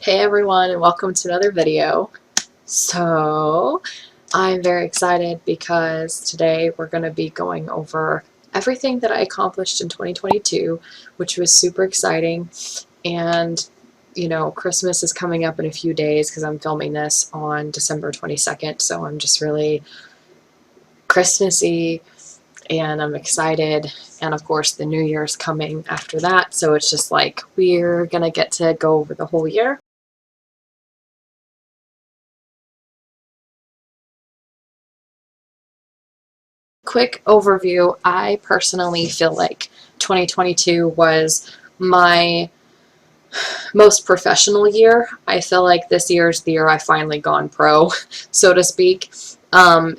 Hey everyone, and welcome to another video. So I'm very excited because today we're going to be going over everything that I accomplished in 2022, which was super exciting. And you know, Christmas is coming up in a few days because I'm filming this on December 22nd, so I'm just really Christmassy and I'm excited. And of course the New Year's coming after that, so it's just like we're gonna get to go over the whole year. Quick overview, I personally feel like 2022 was my most professional year. I feel like this year is the year I finally gone pro, so to speak.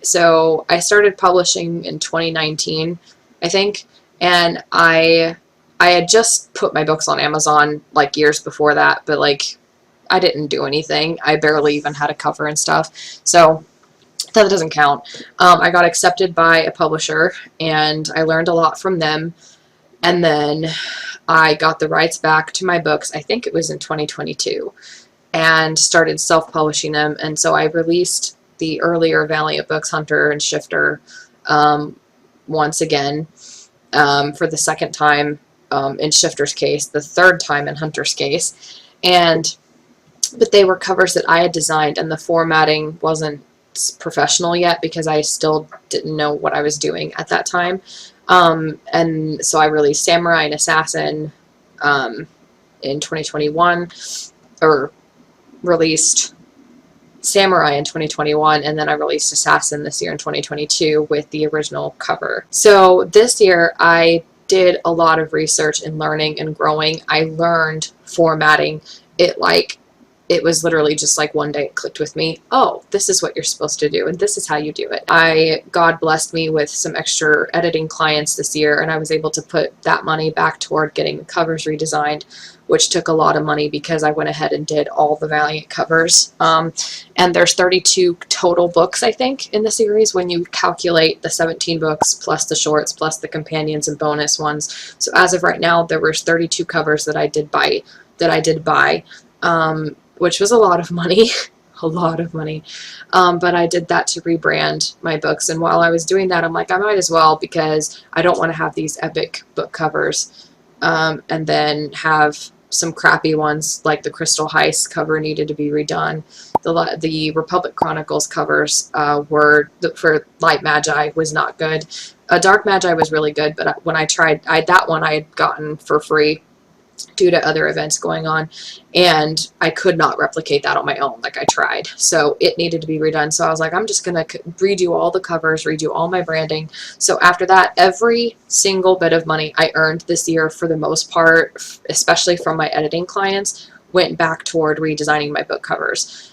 So I started publishing in 2019, I think, and I had just put my books on Amazon like years before that, but like I didn't do anything. I barely even had a cover and stuff. So that doesn't count. I got accepted by a publisher and I learned a lot from them. And then I got the rights back to my books, I think it was in 2022, and started self-publishing them. And so I released the earlier Valiant books, Hunter and Shifter, once again, for the second time in Shifter's case, the third time in Hunter's case. But they were covers that I had designed, and the formatting wasn't professional yet because I still didn't know what I was doing at that time. And so I released Samurai and Assassin in 2021, or released Samurai in 2021, and then I released Assassin this year in 2022 with the original cover. So this year I did a lot of research and learning and growing. I learned formatting. It was literally just like one day it clicked with me. Oh, this is what you're supposed to do, and this is how you do it. God blessed me with some extra editing clients this year, and I was able to put that money back toward getting the covers redesigned, which took a lot of money because I went ahead and did all the Valiant covers. And there's 32 total books, I think, in the series when you calculate the 17 books plus the shorts plus the companions and bonus ones. So as of right now, there was 32 covers that I did buy. Which was a lot of money, a lot of money. But I did that to rebrand my books. And while I was doing that, I'm like, I might as well, because I don't want to have these epic book covers and then have some crappy ones, like the Crystal Heist cover needed to be redone. The Republic Chronicles covers for Light Magi was not good. Dark Magi was really good, but when I tried, that one I had gotten for free due to other events going on, and I could not replicate that on my own. Like, I tried, so it needed to be redone. So I was like, I'm just gonna redo all the covers, redo all my branding. So after that, every single bit of money I earned this year, for the most part, especially from my editing clients, went back toward redesigning my book covers.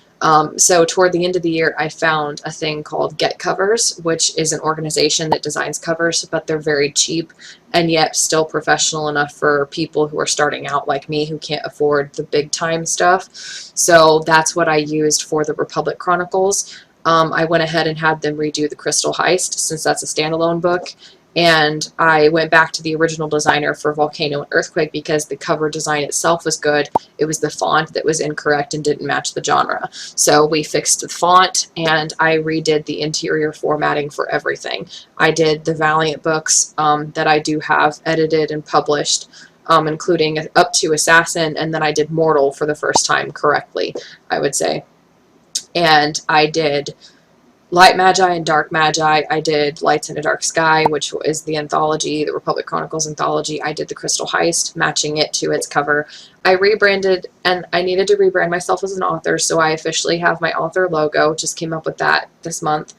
So toward the end of the year, I found a thing called Get Covers, which is an organization that designs covers, but they're very cheap and yet still professional enough for people who are starting out like me, who can't afford the big time stuff. So that's what I used for the Republic Chronicles. I went ahead and had them redo the Crystal Heist, since that's a standalone book. And I went back to the original designer for Volcano and Earthquake because the cover design itself was good. It was the font that was incorrect and didn't match the genre. So we fixed the font, and I redid the interior formatting for everything. I did the Valiant books that I do have edited and published, including up to Assassin, and then I did Mortal for the first time correctly, I would say. And I did Light Magi and Dark Magi. I did Lights in a Dark Sky, which is the anthology, the Republic Chronicles anthology. I did the Crystal Heist, matching it to its cover. I rebranded, and I needed to rebrand myself as an author, so I officially have my author logo. Just came up with that this month,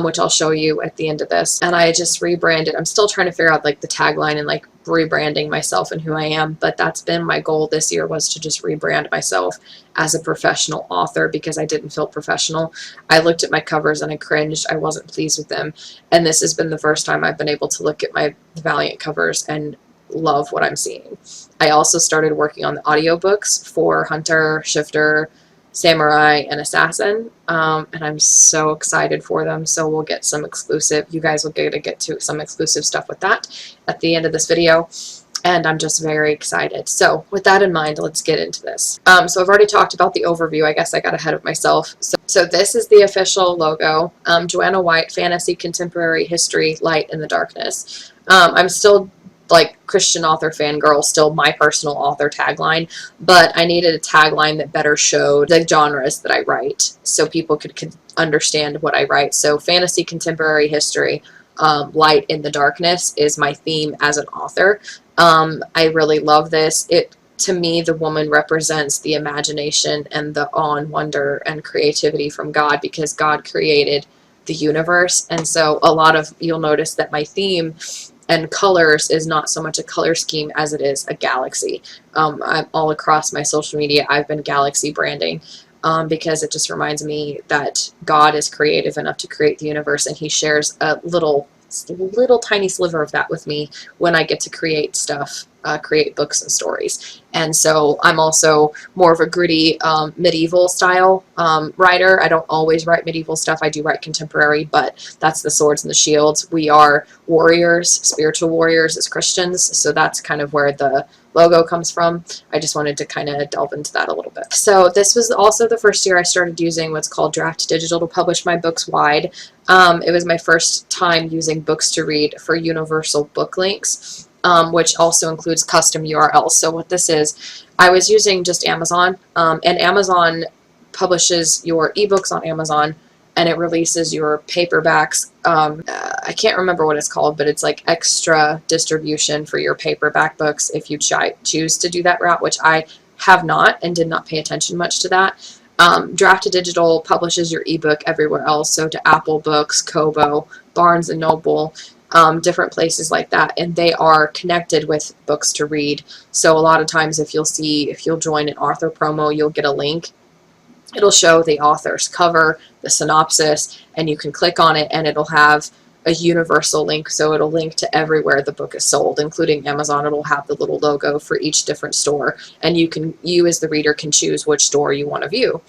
which I'll show you at the end of this. And I just rebranded. I'm still trying to figure out like the tagline and like rebranding myself and who I am, but that's been my goal this year, was to just rebrand myself as a professional author, because I didn't feel professional. I looked at my covers and I cringed. I wasn't pleased with them, and this has been the first time I've been able to look at my Valiant covers and love what I'm seeing. I also started working on the audiobooks for Hunter, Shifter, Samurai, and Assassin, and I'm so excited for them. So we'll get some exclusive, you guys will get to some exclusive stuff with that at the end of this video. and I'm just very excited. So with that in mind, let's get into this. So I've already talked about the overview. I guess I got ahead of myself. So this is the official logo. Joanna White, Fantasy, Contemporary History, Light in the Darkness. I'm still like Christian author fangirl, still my personal author tagline, but I needed a tagline that better showed the genres that I write so people could understand what I write. So fantasy, contemporary history, light in the darkness is my theme as an author. I really love this. To me, the woman represents the imagination and the awe and wonder and creativity from God, because God created the universe. And so you'll notice that my theme and colors is not so much a color scheme as it is a galaxy. I'm all across my social media, I've been galaxy branding, because it just reminds me that God is creative enough to create the universe, and he shares a little tiny sliver of that with me when I get to create stuff, create books and stories. And so I'm also more of a gritty medieval style writer. I don't always write medieval stuff. I do write contemporary, but that's the swords and the shields. We are warriors, spiritual warriors as Christians, so that's kind of where the logo comes from. I just wanted to kind of delve into that a little bit. So this was also the first year I started using what's called Draft Digital to publish my books wide. It was my first time using Books to Read for universal book links, which also includes custom URLs. So what this is, I was using just Amazon, and Amazon publishes your ebooks on Amazon, and it releases your paperbacks. I can't remember what it's called, but it's like extra distribution for your paperback books if you choose to do that route, which I have not and did not pay attention much to that. Draft Digital publishes your ebook everywhere else, so to Apple Books, Kobo, Barnes & Noble, different places like that, and they are connected with Books to Read. So a lot of times if you'll join an author promo, you'll get a link. It'll show the author's cover, the synopsis, and you can click on it and it'll have a universal link, so it'll link to everywhere the book is sold, including Amazon. It'll have the little logo for each different store, and you as the reader can choose which store you want to view.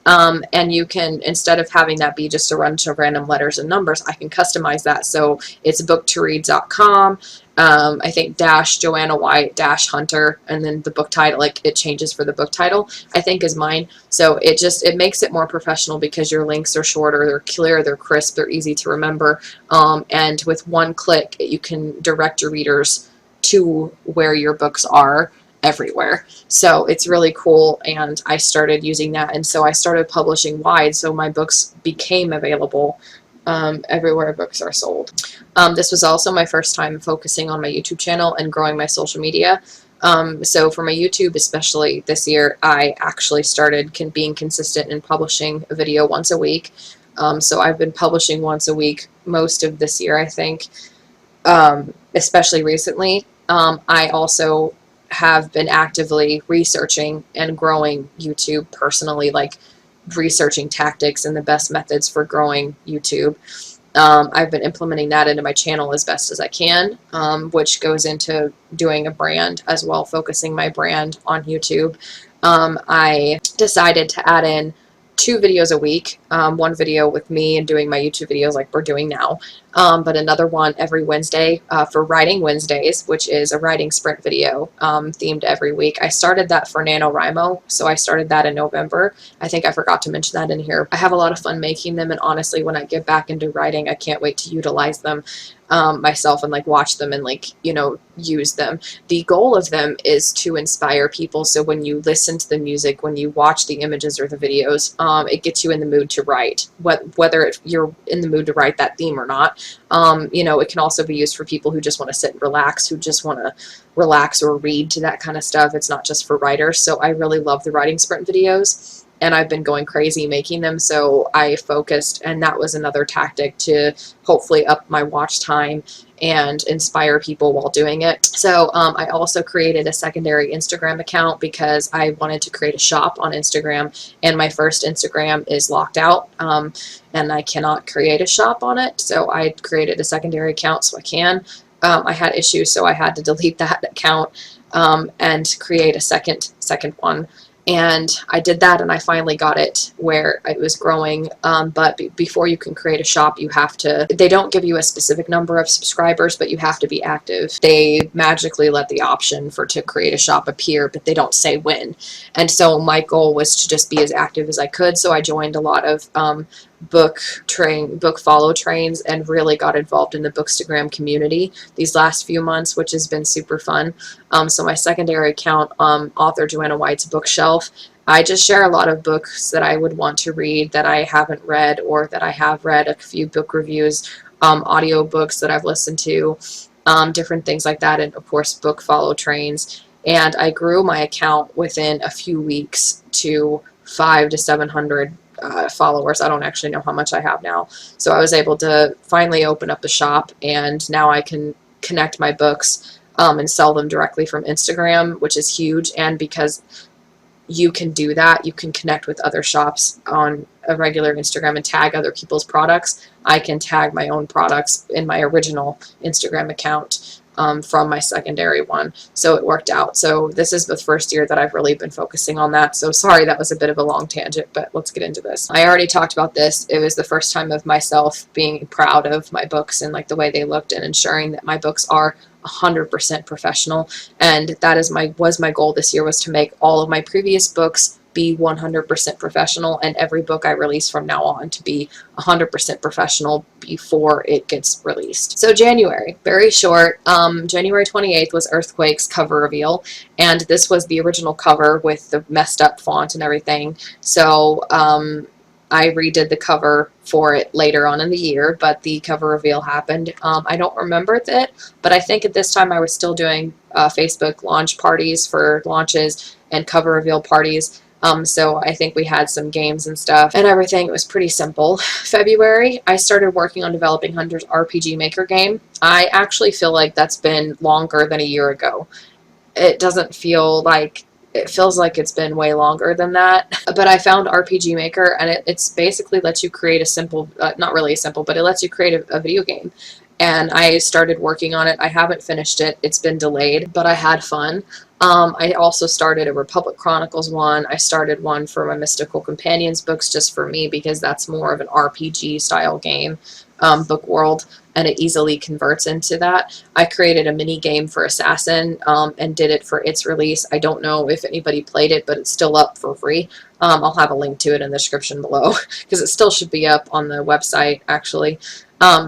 And you can, instead of having that be just a bunch of random letters and numbers, I can customize that. So it's booktoread.com, I think Joanna White Hunter, and then the book title, like it changes for the book title, I think is mine. So it makes it more professional because your links are shorter, they're clear, they're crisp, they're easy to remember. And with one click, you can direct your readers to where your books are everywhere. So it's really cool, and I started using that, and so I started publishing wide, so my books became available everywhere books are sold. This was also my first time focusing on my YouTube channel and growing my social media. So for my YouTube, especially this year, I actually started being consistent in publishing a video once a week. So I've been publishing once a week most of this year, I think, especially recently. I also have been actively researching and growing YouTube personally, like researching tactics and the best methods for growing YouTube. I've been implementing that into my channel as best as I can, which goes into doing a brand as well, focusing my brand on YouTube. I decided to add in 2 videos a week, one video with me and doing my YouTube videos like we're doing now, but another one every Wednesday for Writing Wednesdays, which is a writing sprint video themed every week. I started that for NaNoWriMo, so I started that in November. I think I forgot to mention that in here. I have a lot of fun making them, and honestly, when I get back into writing, I can't wait to utilize them myself and like watch them and like, you know, use them. The goal of them is to inspire people, so when you listen to the music, when you watch the images or the videos, it gets you in the mood to write, whether you're in the mood to write that theme or not. You know, it can also be used for people who just want to sit and relax, who just want to relax or read to that kind of stuff. It's not just for writers. So I really love the writing sprint videos, and I've been going crazy making them, so I focused, and that was another tactic to hopefully up my watch time and inspire people while doing it. So I also created a secondary Instagram account because I wanted to create a shop on Instagram, and my first Instagram is locked out, and I cannot create a shop on it, so I created a secondary account so I can. I had issues, so I had to delete that account and create a second one. And I did that, and I finally got it where it was growing. But before you can create a shop, you have to, they don't give you a specific number of subscribers, but you have to be active. They magically let the option to create a shop appear, but they don't say when. And so my goal was to just be as active as I could. So I joined a lot of book follow trains, and really got involved in the Bookstagram community these last few months, which has been super fun. So my secondary account, author Joanna White's Bookshelf, I just share a lot of books that I would want to read that I haven't read, or that I have read, a few book reviews, audiobooks that I've listened to, different things like that, and of course book follow trains. And I grew my account within a few weeks to 500 to 700 followers. I don't actually know how much I have now. So I was able to finally open up the shop, and now I can connect my books and sell them directly from Instagram, which is huge. And because you can do that, you can connect with other shops on a regular Instagram and tag other people's products. I can tag my own products in my original Instagram account from my secondary one. So it worked out. So this is the first year that I've really been focusing on that. So sorry, that was a bit of a long tangent, but let's get into this. I already talked about this. It was the first time of myself being proud of my books and like the way they looked, and ensuring that my books are 100% professional. And that was my goal this year, was to make all of my previous books be 100% professional, and every book I release from now on to be 100% professional before it gets released. So January, very short. January 28th was Earthquake's cover reveal, and this was the original cover with the messed up font and everything. So I redid the cover for it later on in the year, but the cover reveal happened. I don't remember it, but I think at this time I was still doing Facebook launch parties for launches and cover reveal parties. So I think we had some games and stuff and everything. It was pretty simple. February, I started working on developing Hunter's RPG Maker game. I actually feel like that's been longer than a year ago. It doesn't feel like, it feels like it's been way longer than that. But I found RPG Maker, and it's basically lets you create a simple, not really simple, but it lets you create a video game. And I started working on it. I haven't finished it. It's been delayed, but I had fun. I also started a Republic Chronicles one. I started one for my Mystical Companions books, just for me, because that's more of an RPG style game, book world, and it easily converts into that. I created a mini game for Assassin and did it for its release. I don't know if anybody played it, but it's still up for free. I'll have a link to it in the description below, because it still should be up on the website, actually.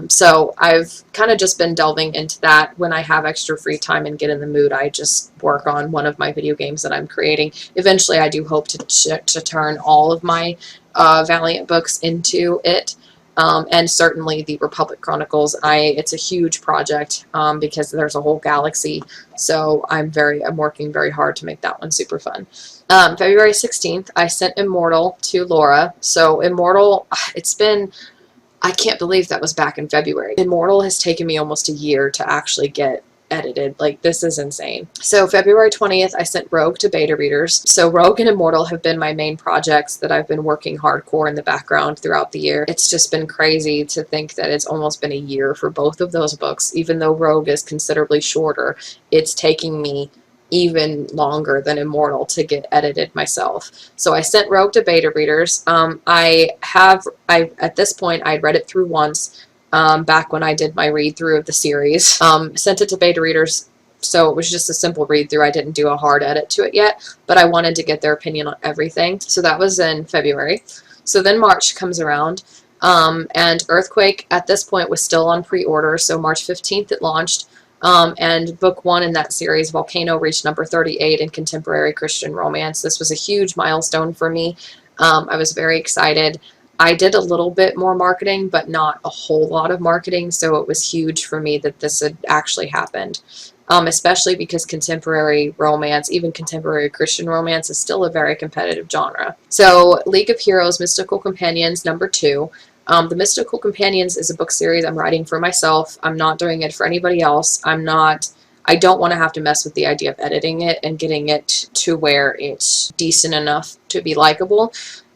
So I've kind of just been delving into that. When I have extra free time and get in the mood, I just work on one of my video games that I'm creating. Eventually, I do hope to turn all of my Valiant books into it. And certainly the Republic Chronicles, it's a huge project because there's a whole galaxy. So I'm working very hard to make that one super fun. February 16th, I sent Immortal to Laura. So Immortal, I can't believe that was back in February. Immortal has taken me almost a year to actually get edited. Like, this is insane. So February 20th, I sent Rogue to beta readers. So Rogue and Immortal have been my main projects that I've been working hardcore in the background throughout the year. It's just been crazy to think that it's almost been a year for both of those books. Even though Rogue is considerably shorter, it's taking me even longer than Immortal to get edited myself. So I sent Rogue to beta readers. At this point, I'd read it through once, back when I did my read through of the series. Sent it to beta readers, so it was just a simple read through. I didn't do a hard edit to it yet, but I wanted to get their opinion on everything. So that was in February. So then March comes around, and Earthquake at this point was still on pre-order. So March 15th it launched. And book one in that series, Volcano, reached number 38 in contemporary Christian romance. This was a huge milestone for me. I was very excited. I did a little bit more marketing, but not a whole lot of marketing, so it was huge for me that this had actually happened. Especially because contemporary romance, even contemporary Christian romance, is still a very competitive genre. So League of Heroes Mystical Companions number 2. The Mystical Companions is a book series I'm writing for myself. I'm not doing it for anybody else. I don't want to have to mess with the idea of editing it and getting it to where it's decent enough to be likable.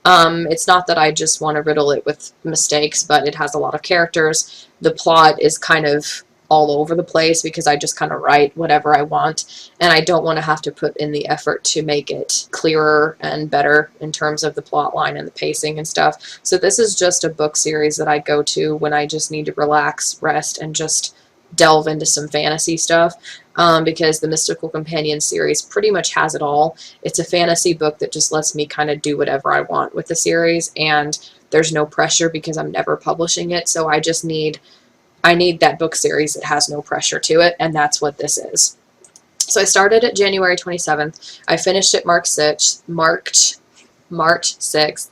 It's not that I just want to riddle it with mistakes, but it has a lot of characters. The plot is kind of all over the place because I just kind of write whatever I want, and I don't want to have to put in the effort to make it clearer and better in terms of the plot line and the pacing and stuff. So this is just a book series that I go to when I just need to relax, rest, and just delve into some fantasy stuff, because the Mystical Companion series pretty much has it all. It's a fantasy book that just lets me kind of do whatever I want with the series, and there's no pressure because I'm never publishing it. So I need that book series that has no pressure to it, and that's what this is. So I started at January 27th. I finished at March 6th.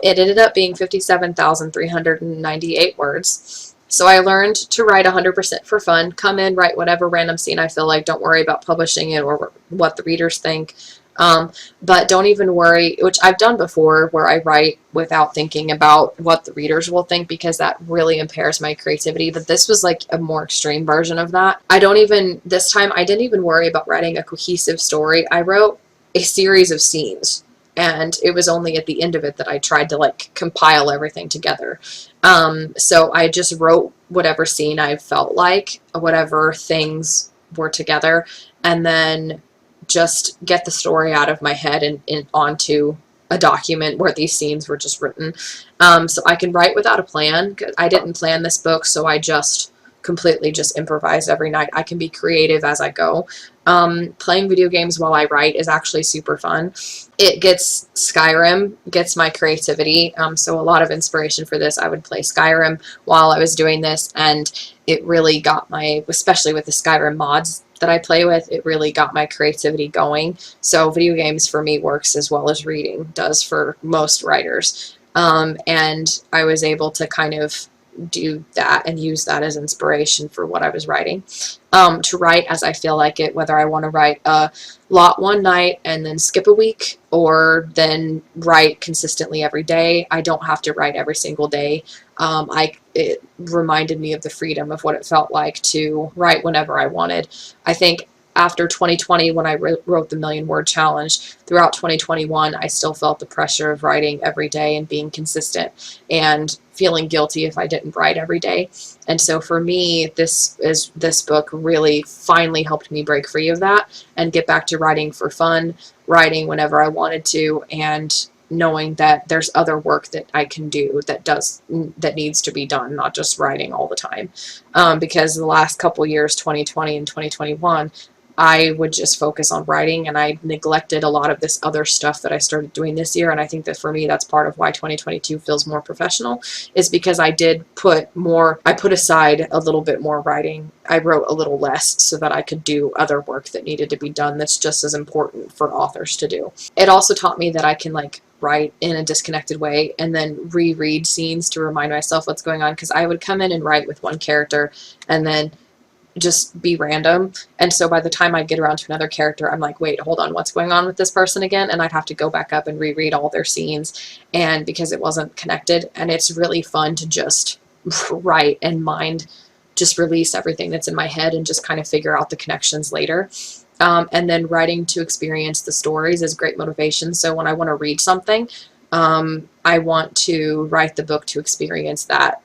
It ended up being 57,398 words. So I learned to write 100% for fun. Come in, write whatever random scene I feel like. Don't worry about publishing it or what the readers think. But don't even worry, which I've done before, where I write without thinking about what the readers will think, because that really impairs my creativity. But this was like a more extreme version of that. This time I didn't even worry about writing a cohesive story. I wrote a series of scenes, and it was only at the end of it that I tried to like compile everything together. So I just wrote whatever scene I felt like, whatever things were together, and then just get the story out of my head and onto a document where these scenes were just written. So I can write without a plan. I didn't plan this book, so I just completely just improvise every night. I can be creative as I go. Playing video games while I write is actually super fun. Skyrim gets my creativity. So a lot of inspiration for this. I would play Skyrim while I was doing this, and it really got especially with the Skyrim mods that I play with, it really got my creativity going. So video games for me works as well as reading does for most writers. And I was able to kind of do that and use that as inspiration for what I was writing. To write as I feel like it, whether I want to write a lot one night and then skip a week, or then write consistently every day. I don't have to write every single day. It reminded me of the freedom of what it felt like to write whenever I wanted. I think after 2020, when I wrote the Million Word Challenge, throughout 2021, I still felt the pressure of writing every day and being consistent, and feeling guilty if I didn't write every day. And so for me, this book really finally helped me break free of that and get back to writing for fun, writing whenever I wanted to, and knowing that there's other work that I can do that needs to be done, not just writing all the time. Because the last couple years, 2020 and 2021, I would just focus on writing, and I neglected a lot of this other stuff that I started doing this year. And I think that for me, that's part of why 2022 feels more professional, is because I put aside a little bit more writing. I wrote a little less so that I could do other work that needed to be done that's just as important for authors to do. It also taught me that I can write in a disconnected way and then reread scenes to remind myself what's going on, because I would come in and write with one character and then just be random, and so by the time I'd get around to another character, I'm like, wait, hold on, what's going on with this person again? And I'd have to go back up and reread all their scenes, and because it wasn't connected. And it's really fun to just write and just release everything that's in my head and just kind of figure out the connections later. And then writing to experience the stories is great motivation. So when I want to read something, I want to write the book to experience that.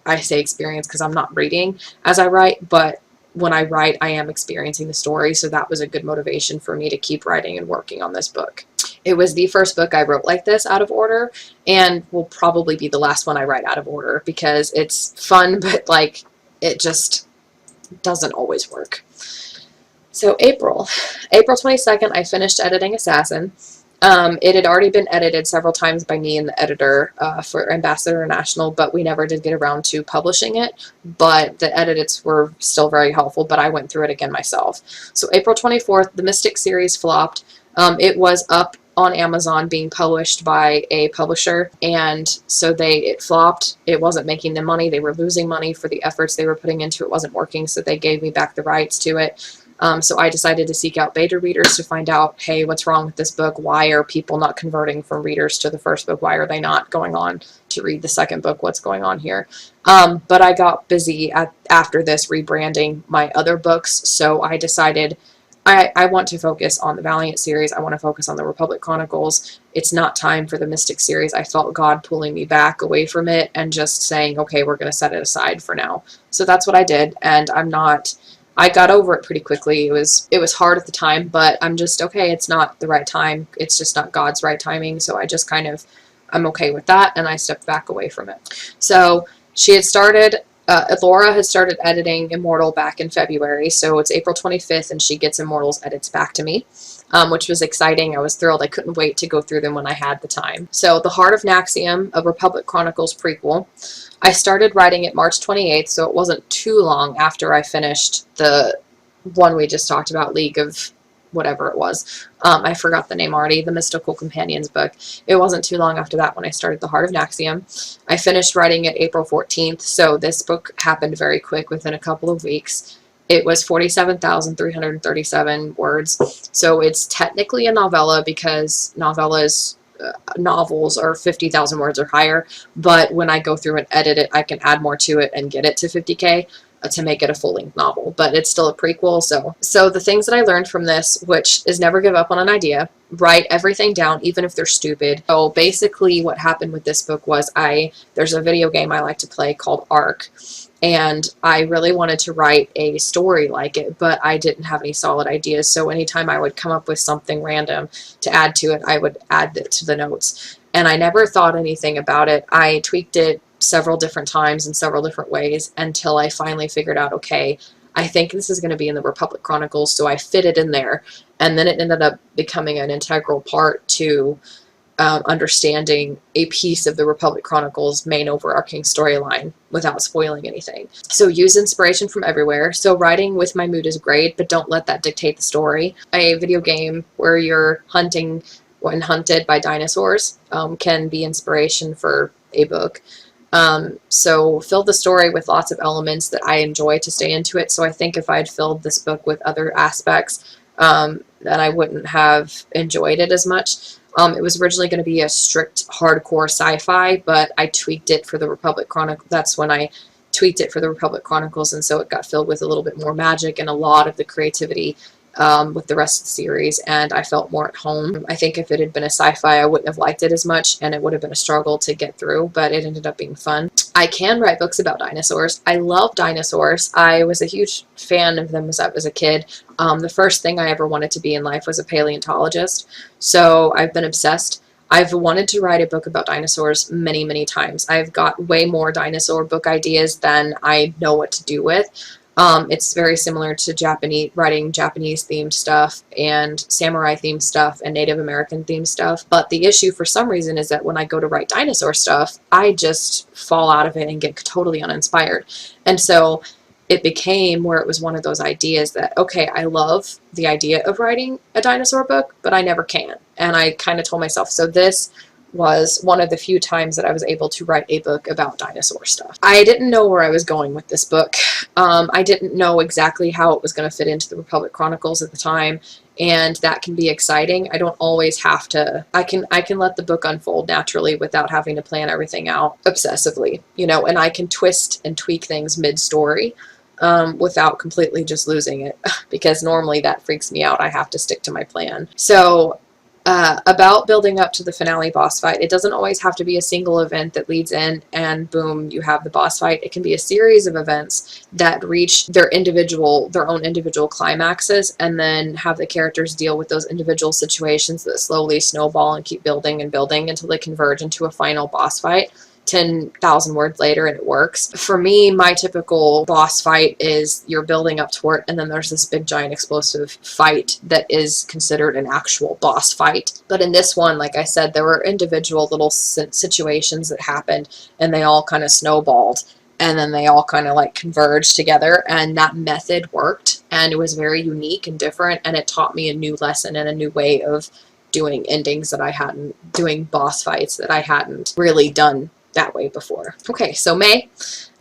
I say experience because I'm not reading as I write, but when I write, I am experiencing the story. So that was a good motivation for me to keep writing and working on this book. It was the first book I wrote like this out of order, and will probably be the last one I write out of order, because it's fun, but it just doesn't always work. So April 22nd, I finished editing Assassin. It had already been edited several times by me and the editor for Ambassador International, but we never did get around to publishing it. But the edits were still very helpful, but I went through it again myself. So April 24th, the Mystic series flopped. It was up on Amazon being published by a publisher, and so it flopped. It wasn't making them money. They were losing money for the efforts they were putting into it. Wasn't working, so they gave me back the rights to it. So I decided to seek out beta readers to find out, hey, what's wrong with this book? Why are people not converting from readers to the first book? Why are they not going on to read the second book? What's going on here? But I got busy after this rebranding my other books, so I decided I want to focus on the Valiant series. I want to focus on the Republic Chronicles. It's not time for the Mystic series. I felt God pulling me back away from it and just saying, okay, we're going to set it aside for now. So that's what I did, and I got over it pretty quickly. It was hard at the time, but I'm just, okay, it's not the right time. It's just not God's right timing. So I just kind of, I'm okay with that, and I stepped back away from it. So she had started, Laura had started editing Immortal back in February, so it's April 25th, and she gets Immortal's edits back to me, which was exciting. I was thrilled. I couldn't wait to go through them when I had the time. So The Heart of Naxium, a Republic Chronicles prequel. I started writing it March 28th, so it wasn't too long after I finished the one we just talked about, League of whatever it was. I forgot the name already, the Mystical Companions book. It wasn't too long after that when I started The Heart of Naxium. I finished writing it April 14th, so this book happened very quick within a couple of weeks. It was 47,337 words, so it's technically a novella because novels are 50,000 words or higher, but when I go through and edit it, I can add more to it and get it to 50K to make it a full-length novel, but it's still a prequel. So the things that I learned from this, which is never give up on an idea, write everything down, even if they're stupid. So basically what happened with this book was there's a video game I like to play called Ark, and I really wanted to write a story like it, but I didn't have any solid ideas. So anytime I would come up with something random to add to it, I would add it to the notes. And I never thought anything about it. I tweaked it several different times in several different ways until I finally figured out, okay, I think this is going to be in the Republic Chronicles, so I fit it in there. And then it ended up becoming an integral part to understanding a piece of the Republic Chronicles' main overarching storyline without spoiling anything. So use inspiration from everywhere. So writing with my mood is great, but don't let that dictate the story. A video game where you're hunting when hunted by dinosaurs can be inspiration for a book. So fill the story with lots of elements that I enjoy to stay into it. So I think if I'd filled this book with other aspects, then I wouldn't have enjoyed it as much. It was originally going to be a strict hardcore sci-fi, but I tweaked it for the Republic Chronicles. That's when I tweaked it for the Republic Chronicles, and so it got filled with a little bit more magic and a lot of the creativity with the rest of the series, and I felt more at home. I think if it had been a sci-fi, I wouldn't have liked it as much, and it would have been a struggle to get through, but it ended up being fun. I can write books about dinosaurs. I love dinosaurs. I was a huge fan of them as I was a kid. The first thing I ever wanted to be in life was a paleontologist, so I've been obsessed. I've wanted to write a book about dinosaurs many, many times. I've got way more dinosaur book ideas than I know what to do with. It's very similar to writing Japanese themed stuff and samurai themed stuff and Native American themed stuff. But the issue for some reason is that when I go to write dinosaur stuff, I just fall out of it and get totally uninspired. And so it became where it was one of those ideas that, okay, I love the idea of writing a dinosaur book, but I never can. And I kind of told myself, so this was one of the few times that I was able to write a book about dinosaur stuff. I didn't know where I was going with this book. I didn't know exactly how it was going to fit into the Republic Chronicles at the time, and that can be exciting. I don't always have to, I can let the book unfold naturally without having to plan everything out obsessively, you know, and I can twist and tweak things mid-story without completely just losing it, because normally that freaks me out. I have to stick to my plan. So about building up to the finale boss fight, it doesn't always have to be a single event that leads in and boom, you have the boss fight. It can be a series of events that reach their own individual climaxes, and then have the characters deal with those individual situations that slowly snowball and keep building and building until they converge into a final boss fight 10,000 words later, and it works. For me, my typical boss fight is you're building up toward, and then there's this big giant explosive fight that is considered an actual boss fight. But in this one, like I said, there were individual little situations that happened, and they all kind of snowballed, and then they all kind of like converged together, and that method worked, and it was very unique and different, and it taught me a new lesson and a new way of doing endings that I hadn't, doing boss fights that I hadn't really done that way before. Okay, so May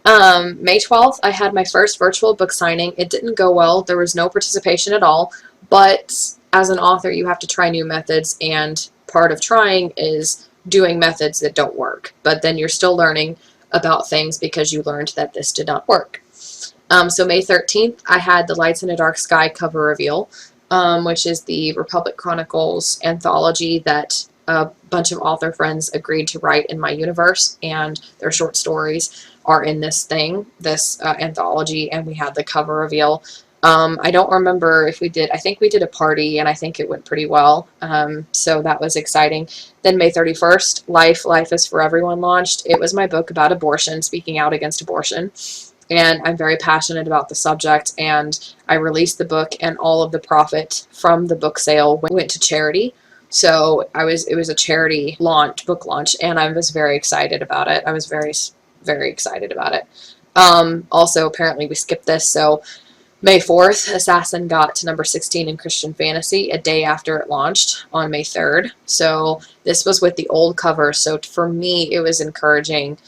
12th, I had my first virtual book signing. It didn't go well. There was no participation at all, but as an author, you have to try new methods, and part of trying is doing methods that don't work, but then you're still learning about things because you learned that this did not work. So May 13th, I had the Lights in a Dark Sky cover reveal. which is the Republic Chronicles anthology that a bunch of author friends agreed to write in my universe, and their short stories are in this anthology, and we had the cover reveal. I don't remember if we did, I think we did a party, and I think it went pretty well, so that was exciting. Then May 31st, Life is for Everyone launched. It was my book about abortion, speaking out against abortion, and I'm very passionate about the subject, and I released the book, and all of the profit from the book sale went to charity. So it was a charity book launch, and I was very excited about it. I was very, very excited about it. Also, apparently we skipped this, so May 4th, Assassin got to number 16 in Christian Fantasy a day after it launched on May 3rd. So this was with the old cover, so for me it was encouraging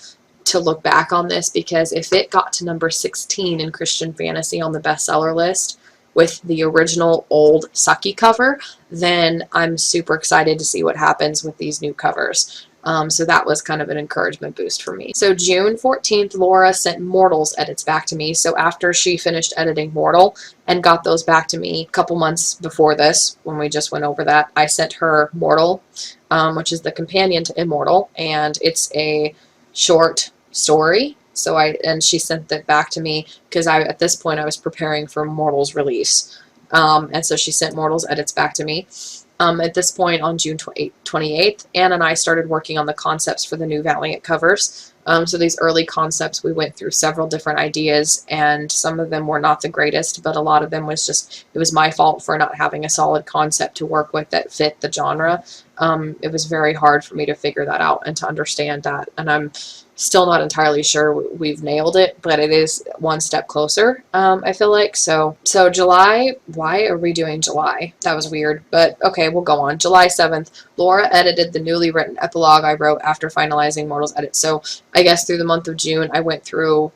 to look back on this, because if it got to number 16 in Christian Fantasy on the bestseller list with the original old sucky cover, then I'm super excited to see what happens with these new covers. So that was kind of an encouragement boost for me. So June 14th, Laura sent Mortal's edits back to me. So after she finished editing Mortal and got those back to me a couple months before this, when we just went over that, I sent her Mortal, which is the companion to Immortal, and it's a short story. So she sent that back to me because at this point I was preparing for Mortal's release. And so she sent Mortal's edits back to me. At this point, on June 28th, Anne and I started working on the concepts for the new Valiant covers. So these early concepts, we went through several different ideas, and some of them were not the greatest, but a lot of them was it was my fault for not having a solid concept to work with that fit the genre. It was very hard for me to figure that out and to understand that, and I'm still not entirely sure we've nailed it, but it is one step closer, I feel like. So July, why are we doing July? That was weird, but okay, we'll go on. July 7th, Laura edited the newly written epilogue I wrote after finalizing Mortal's edits. So I guess through the month of June, I went through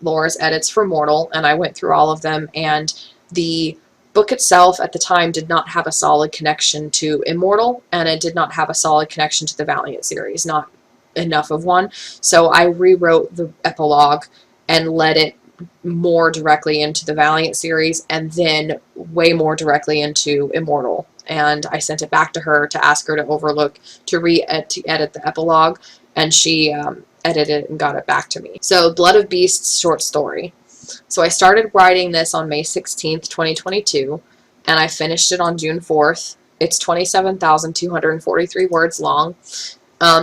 Laura's edits for Mortal, and I went through all of them, and the book itself at the time did not have a solid connection to Immortal, and it did not have a solid connection to the Valiant series, not enough of one. So I rewrote the epilogue and led it more directly into the Valiant series, and then way more directly into Immortal. And I sent it back to her to ask her to edit the epilogue, and she edited it and got it back to me. So Blood of Beasts short story. So I started writing this on May 16th, 2022, and I finished it on June 4th. It's 27,243 words long.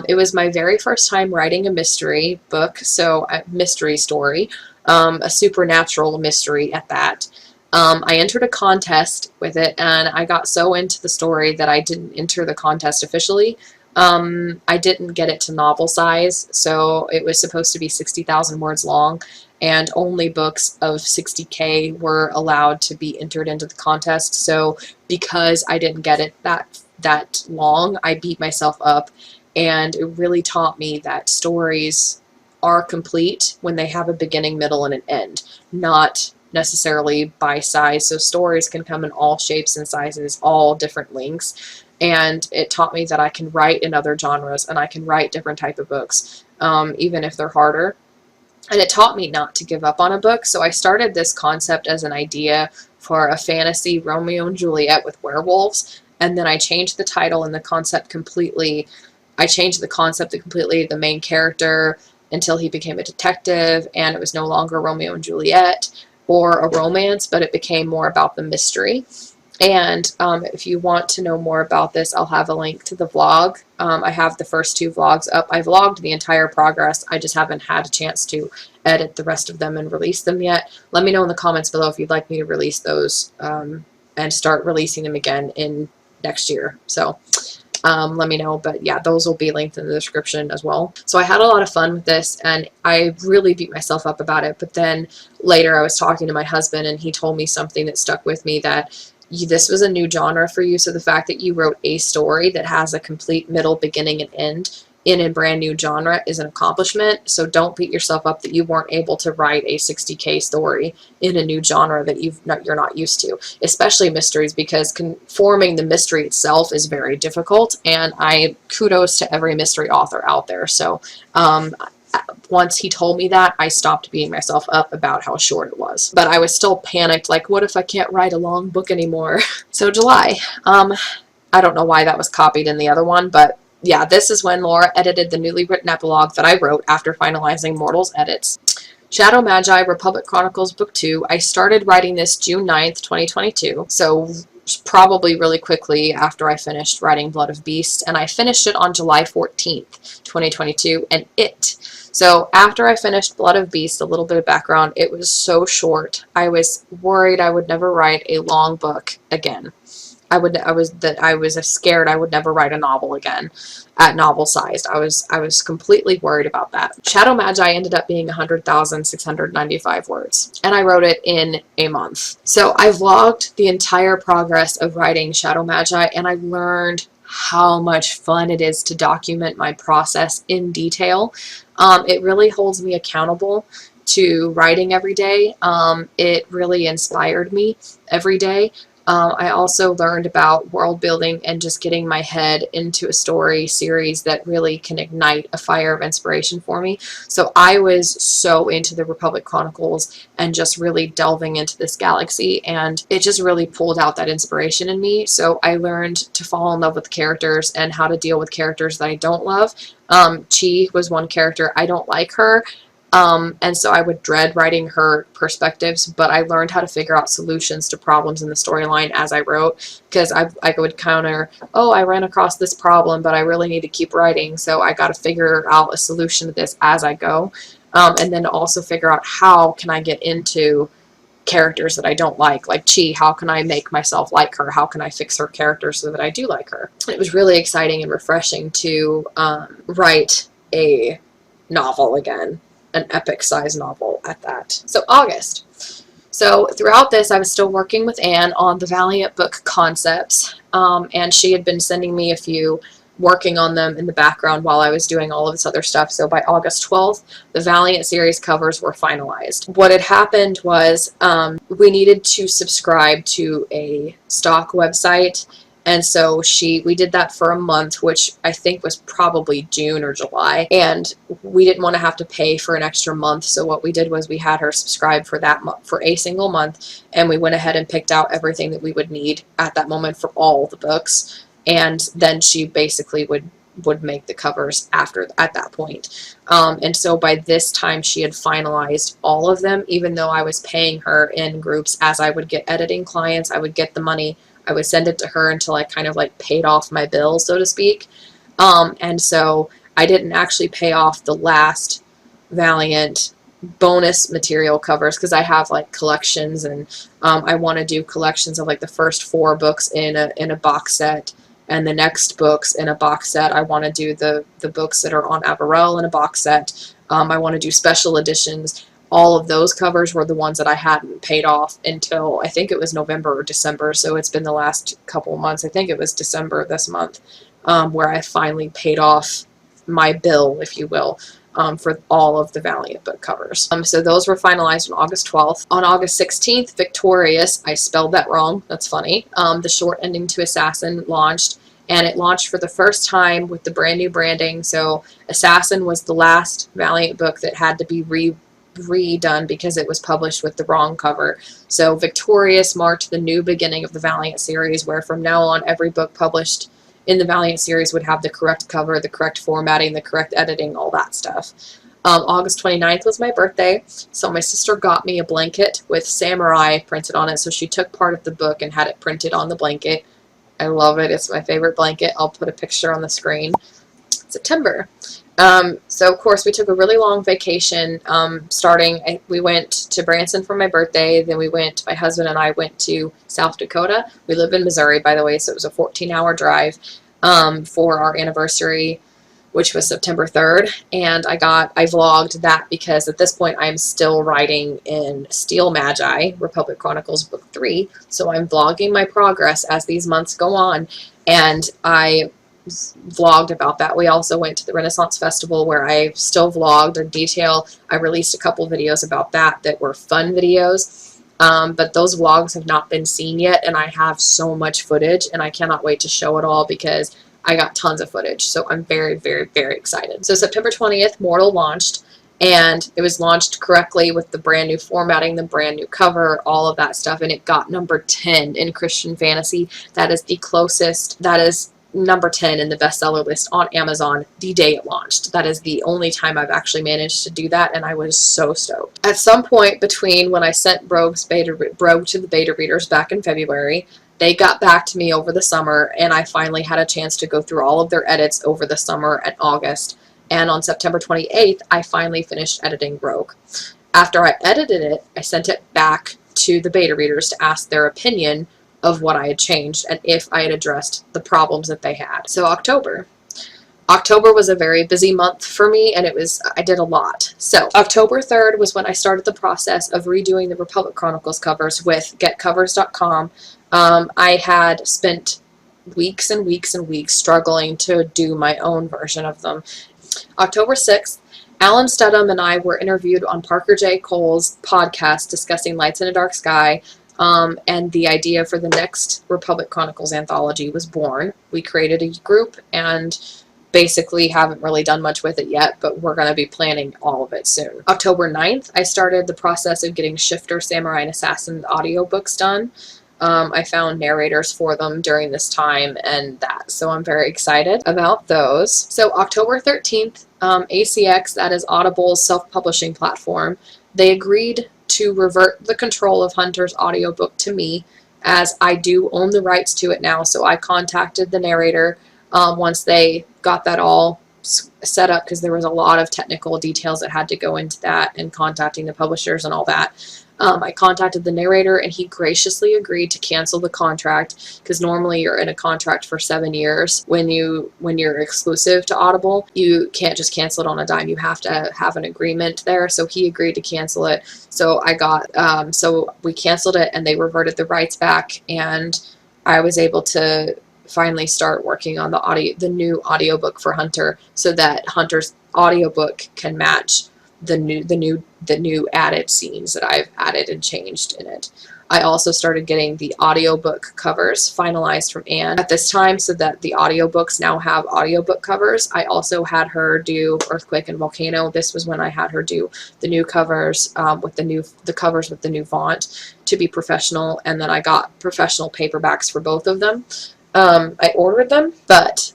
It was my very first time writing a mystery book, so a mystery story, a supernatural mystery at that. I entered a contest with it, and I got so into the story that I didn't enter the contest officially. I didn't get it to novel size, so it was supposed to be 60,000 words long, and only books of 60K were allowed to be entered into the contest. So because I didn't get it that long, I beat myself up. And it really taught me that stories are complete when they have a beginning, middle, and an end, not necessarily by size. So stories can come in all shapes and sizes, all different lengths. And it taught me that I can write in other genres, and I can write different type of books, even if they're harder. And it taught me not to give up on a book. So I started this concept as an idea for a fantasy Romeo and Juliet with werewolves. And then I changed the title and the concept completely. I changed the concept to completely the main character until he became a detective, and it was no longer Romeo and Juliet or a romance, but it became more about the mystery. And if you want to know more about this, I'll have a link to the vlog. I have the first 2 vlogs up. I vlogged the entire progress. I just haven't had a chance to edit the rest of them and release them yet. Let me know in the comments below if you'd like me to release those and start releasing them again in next year. So let me know, but yeah, those will be linked in the description as well. So I had a lot of fun with this, and I really beat myself up about it, but then later I was talking to my husband, and he told me something that stuck with me, that this was a new genre for you, so the fact that you wrote a story that has a complete middle, beginning, and end in a brand new genre is an accomplishment. So don't beat yourself up that you weren't able to write a 60K story in a new genre that you're not used to, especially mysteries, because forming the mystery itself is very difficult, and kudos to every mystery author out there. So once he told me that, I stopped beating myself up about how short it was. But I was still panicked, like, what if I can't write a long book anymore? So July. I don't know why that was copied in the other one, but yeah, this is when Laura edited the newly written epilogue that I wrote after finalizing Mortal's edits. Shadow Magi, Republic Chronicles Book 2. I started writing this June 9th, 2022, so probably really quickly after I finished writing Blood of Beast, and I finished it on July 14th, 2022, and so after I finished Blood of Beast, a little bit of background, it was so short. I was worried I would never write a long book again. I was scared I would never write a novel again at novel sized. I was completely worried about that. Shadow Magi ended up being 100,695 words, and I wrote it in a month. So I vlogged the entire progress of writing Shadow Magi, and I learned how much fun it is to document my process in detail. It really holds me accountable to writing every day. It really inspired me every day. I also learned about world building and just getting my head into a story series that really can ignite a fire of inspiration for me. So I was so into the Republic Chronicles and just really delving into this galaxy, and it just really pulled out that inspiration in me. So I learned to fall in love with characters and how to deal with characters that I don't love. Chi was one character. I don't like her. And so I would dread writing her perspectives, but I learned how to figure out solutions to problems in the storyline as I wrote, because I would counter, oh, I ran across this problem, but I really need to keep writing, so I got to figure out a solution to this as I go, and then also figure out how can I get into characters that I don't like Chi. How can I make myself like her? How can I fix her character so that I do like her? It was really exciting and refreshing to write a novel again. An epic size novel at that. So August. So throughout this, I was still working with Anne on the Valiant book concepts, and she had been sending me a few, working on them in the background while I was doing all of this other stuff. So by August 12th, the Valiant series covers were finalized. What had happened was we needed to subscribe to a stock website, and so we did that for a month, which I think was probably June or July, and we didn't want to have to pay for an extra month. So what we did was we had her subscribe for that month, for a single month, and we went ahead and picked out everything that we would need at that moment for all the books, and then she basically would make the covers at that point. And so by this time she had finalized all of them, even though I was paying her in groups. As I would get editing clients, I would get the money, I would send it to her until I kind of like paid off my bill, so to speak. And so I didn't actually pay off the last Valiant bonus material covers, because I have like collections, and I want to do collections of like the first 4 books in a box set, and the next books in a box set. I want to do the books that are on Averell in a box set. I want to do special editions. All of those covers were the ones that I hadn't paid off until I think it was November or December. So it's been the last couple of months. I think it was December this month, where I finally paid off my bill, if you will, for all of the Valiant book covers. So those were finalized on August 12th. On August 16th, Victorious, I spelled that wrong, that's funny, the short ending to Assassin launched, and it launched for the first time with the brand new branding. So Assassin was the last Valiant book that had to be redone because it was published with the wrong cover. So Victorious marked the new beginning of the Valiant series, where from now on every book published in the Valiant series would have the correct cover, the correct formatting, the correct editing, all that stuff. August 29th was my birthday, so my sister got me a blanket with Samurai printed on it. So she took part of the book and had it printed on the blanket. I love it. It's my favorite blanket. I'll put a picture on the screen. September. So of course we took a really long vacation, we went to Branson for my birthday, then my husband and I went to South Dakota. We live in Missouri, by the way, so it was a 14-hour drive, for our anniversary, which was September 3rd, and I vlogged that because at this point I'm still writing in Steel Magi, Republic Chronicles Book 3, so I'm vlogging my progress as these months go on, and I vlogged about that. We also went to the Renaissance Festival, where I still vlogged in detail. I released a couple videos about that were fun videos, but those vlogs have not been seen yet, and I have so much footage, and I cannot wait to show it all, because I got tons of footage. So I'm very, very, very excited. So September 20th, Mortal launched. And it was launched correctly with the brand new formatting, the brand new cover, all of that stuff. And it got number 10 in Christian fantasy. That is the closest. That is number 10 in the bestseller list on Amazon the day it launched. That is the only time I've actually managed to do that, and I was so stoked. At some point between when I sent Brogue to the beta readers back in February, they got back to me over the summer, and I finally had a chance to go through all of their edits over the summer and August. And on September 28th, I finally finished editing Brogue. After I edited it, I sent it back to the beta readers to ask their opinion of what I had changed and if I had addressed the problems that they had. So October was a very busy month for me, and I did a lot. So October 3rd was when I started the process of redoing the Republic Chronicles covers with getcovers.com. I had spent weeks and weeks and weeks struggling to do my own version of them. October 6th, Alan Studham and I were interviewed on Parker J. Cole's podcast discussing Lights in a Dark Sky, and the idea for the next Republic Chronicles anthology was born. We created a group and basically haven't really done much with it yet, but we're going to be planning all of it soon. October 9th, I started the process of getting Shifter, Samurai, and Assassin audiobooks done. I found narrators for them during this time so I'm very excited about those. So October 13th, ACX, that is Audible's self-publishing platform, they agreed to revert the control of Hunter's audiobook to me, as I do own the rights to it now. So I contacted the narrator once they got that all set up, because there was a lot of technical details that had to go into that and contacting the publishers and all that. I contacted the narrator, and he graciously agreed to cancel the contract, because normally you're in a contract for 7 years. When you're exclusive to Audible, you can't just cancel it on a dime. You have to have an agreement there. So he agreed to cancel it. So so we canceled it, and they reverted the rights back, and I was able to finally start working on the new audiobook for Hunter, so that Hunter's audiobook can match the new added scenes that I've added and changed in it. I also started getting the audiobook covers finalized from Anne at this time, so that the audiobooks now have audiobook covers. I also had her do Earthquake and Volcano. This was when I had her do the new covers with the covers with the new font to be professional, and then I got professional paperbacks for both of them. I ordered them, but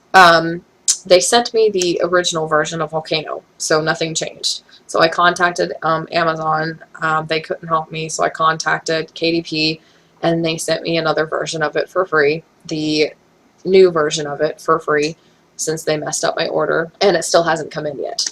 they sent me the original version of Volcano, so nothing changed. So I contacted Amazon. They couldn't help me, so I contacted KDP, and they sent me another version of it for free, the new version of it for free, since they messed up my order, and it still hasn't come in yet.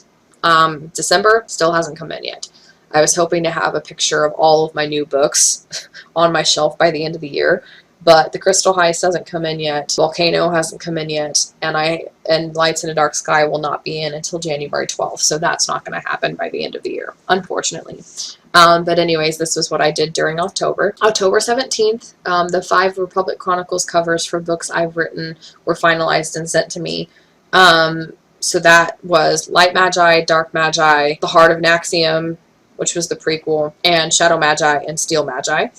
December still hasn't come in yet. I was hoping to have a picture of all of my new books on my shelf by the end of the year, but the Crystal Heist hasn't come in yet, Volcano hasn't come in yet, and Lights in a Dark Sky will not be in until January 12th, so that's not going to happen by the end of the year, unfortunately. But anyways, this was what I did during October. October 17th, the 5 Republic Chronicles covers for books I've written were finalized and sent to me. So that was Light Magi, Dark Magi, The Heart of Naxium, which was the prequel, and Shadow Magi and Steel Magi.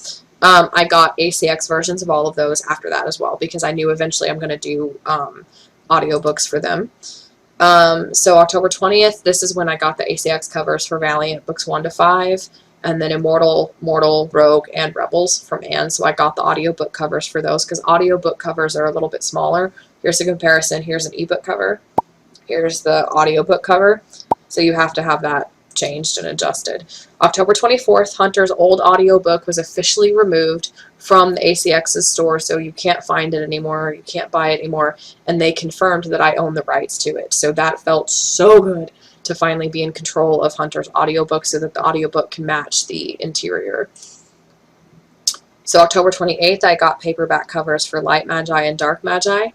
I got ACX versions of all of those after that as well, because I knew eventually I'm going to do audiobooks for them. So October 20th, this is when I got the ACX covers for Valiant books 1 to 5, and then Immortal, Mortal, Rogue, and Rebels from Anne. So I got the audiobook covers for those, because audiobook covers are a little bit smaller. Here's a comparison. Here's an ebook cover. Here's the audiobook cover. So you have to have that changed and adjusted. October 24th, Hunter's old audiobook was officially removed from the ACX's store, so you can't find it anymore, you can't buy it anymore, and they confirmed that I own the rights to it. So that felt so good to finally be in control of Hunter's audiobook, so that the audiobook can match the interior. So October 28th, I got paperback covers for Light Magi and Dark Magi,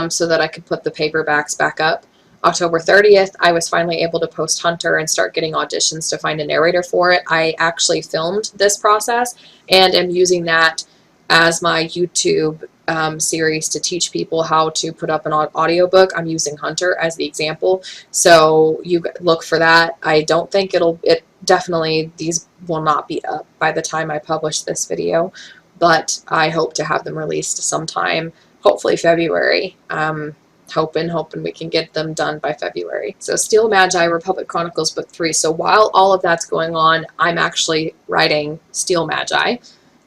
so that I could put the paperbacks back up. October 30th, I was finally able to post Hunter and start getting auditions to find a narrator for it. I actually filmed this process and am using that as my YouTube series to teach people how to put up an audiobook. I'm using Hunter as the example, so you look for that. I don't think definitely these will not be up by the time I publish this video, but I hope to have them released sometime hopefully February. Hoping we can get them done by February. So Steel Magi, Republic Chronicles Book 3. So while all of that's going on, I'm actually writing Steel Magi,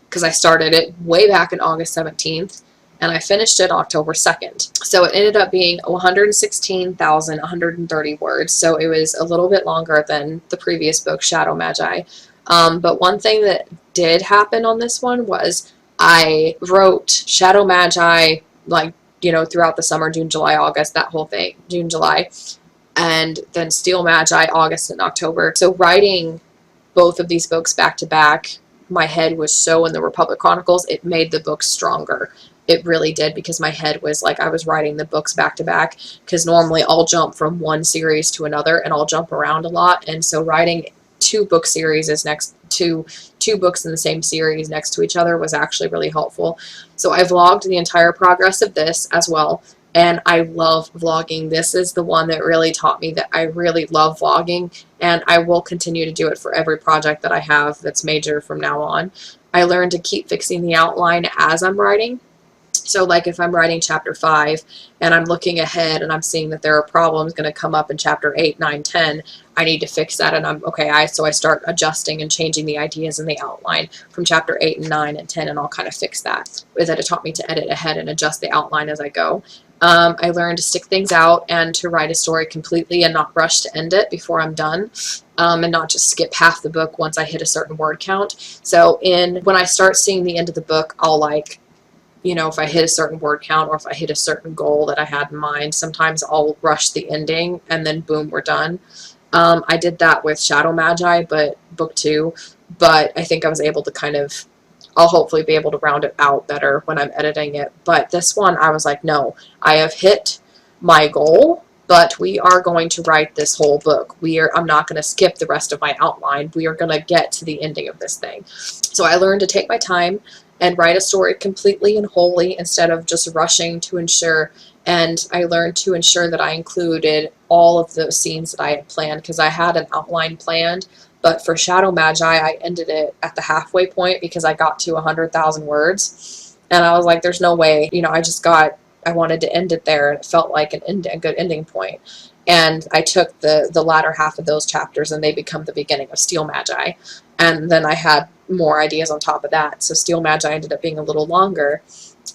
because I started it way back in August 17th, and I finished it October 2nd. So it ended up being 116,130 words. So it was a little bit longer than the previous book, Shadow Magi. But one thing that did happen on this one was I wrote Shadow Magi, like, throughout the summer, June, July, August, that whole thing, June, July, and then Steel Magi, August and October. So writing both of these books back to back, my head was so in the Republic Chronicles, it made the book stronger. It really did, because my head was like, I was writing the books back to back, because normally I'll jump from one series to another and I'll jump around a lot. And so writing two book series is next to two books in the same series next to each other was actually really helpful. So I vlogged the entire progress of this as well. And I love vlogging. This is the one that really taught me that I really love vlogging, and I will continue to do it for every project that I have that's major from now on. I learned to keep fixing the outline as I'm writing. So like if I'm writing chapter 5 and I'm looking ahead and I'm seeing that there are problems going to come up in chapter 8, 9, 10, I need to fix that, and so I start adjusting and changing the ideas in the outline from chapter 8 and 9 and 10, and I'll kind of fix that. With that, it taught me to edit ahead and adjust the outline as I go. I learned to stick things out and to write a story completely and not rush to end it before I'm done, and not just skip half the book once I hit a certain word count. So when I start seeing the end of the book, I'll if I hit a certain word count or if I hit a certain goal that I had in mind, sometimes I'll rush the ending and then boom, we're done. I did that with Shadow Magi, but book 2, but I think I was able to I'll hopefully be able to round it out better when I'm editing it. But this one, I was like, no, I have hit my goal, but we are going to write this whole book. I'm not going to skip the rest of my outline. We are going to get to the ending of this thing. So I learned to take my time and write a story completely and wholly instead of just rushing to ensure. And I learned to ensure that I included all of those scenes that I had planned, because I had an outline planned. But for Shadow Magi, I ended it at the halfway point because I got to 100,000 words. And I was like, there's no way, I wanted to end it there, and it felt like a good ending point. And I took the latter half of those chapters, and they become the beginning of Steel Magi. And then I had more ideas on top of that. So Steel Magi ended up being a little longer.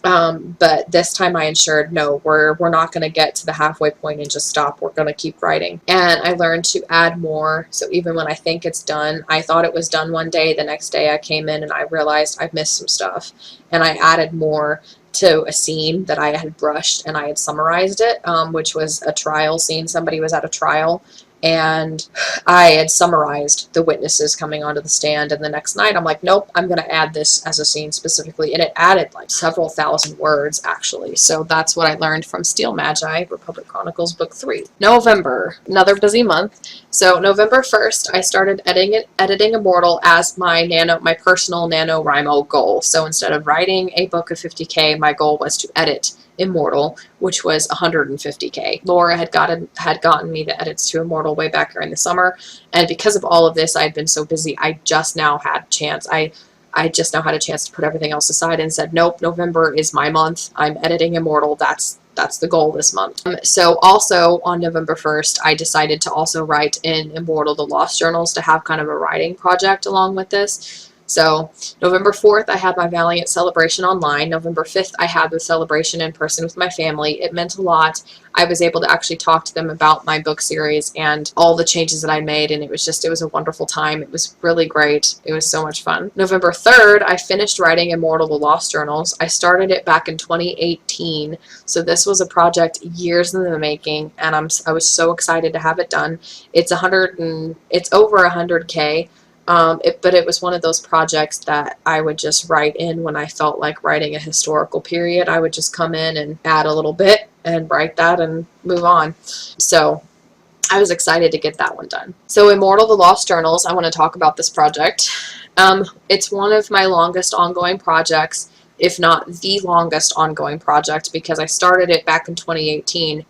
But this time I ensured, no, we're not going to get to the halfway point and just stop. We're going to keep writing. And I learned to add more. So even when I think it's done, I thought it was done one day. The next day I came in and I realized I've missed some stuff. And I added more to a scene that I had brushed, and I had summarized it, which was a trial scene. Somebody was at a trial, and I had summarized the witnesses coming onto the stand, and the next night I'm like, nope, I'm going to add this as a scene specifically, and it added like several thousand words actually. So that's what I learned from Steel Magi, Republic Chronicles Book 3. November, another busy month. So November 1st, I started editing Immortal as my personal NaNoWriMo goal. So instead of writing a book of 50K, my goal was to edit Immortal, which was 150K. Laura had gotten me the edits to Immortal way back here in the summer, and because of all of this, I'd been so busy, I just now had a chance. I just now had a chance to put everything else aside and said, nope, November is my month. I'm editing Immortal. That's the goal this month. So also on November 1st, I decided to also write in Immortal the Lost Journals to have kind of a writing project along with this. So November 4th, I had my Valiant celebration online. November 5th, I had the celebration in person with my family. It meant a lot. I was able to actually talk to them about my book series and all the changes that I made, and it was a wonderful time. It was really great. It was so much fun. November 3rd, I finished writing Immortal the Lost Journals. I started it back in 2018, so this was a project years in the making, and I was so excited to have it done. It's over 100K. But it was one of those projects that I would just write in when I felt like writing a historical period. I would just come in and add a little bit and write that and move on. So I was excited to get that one done. So Immortal the Lost Journals, I want to talk about this project. It's one of my longest ongoing projects, if not the longest ongoing project, because I started it back in 2018,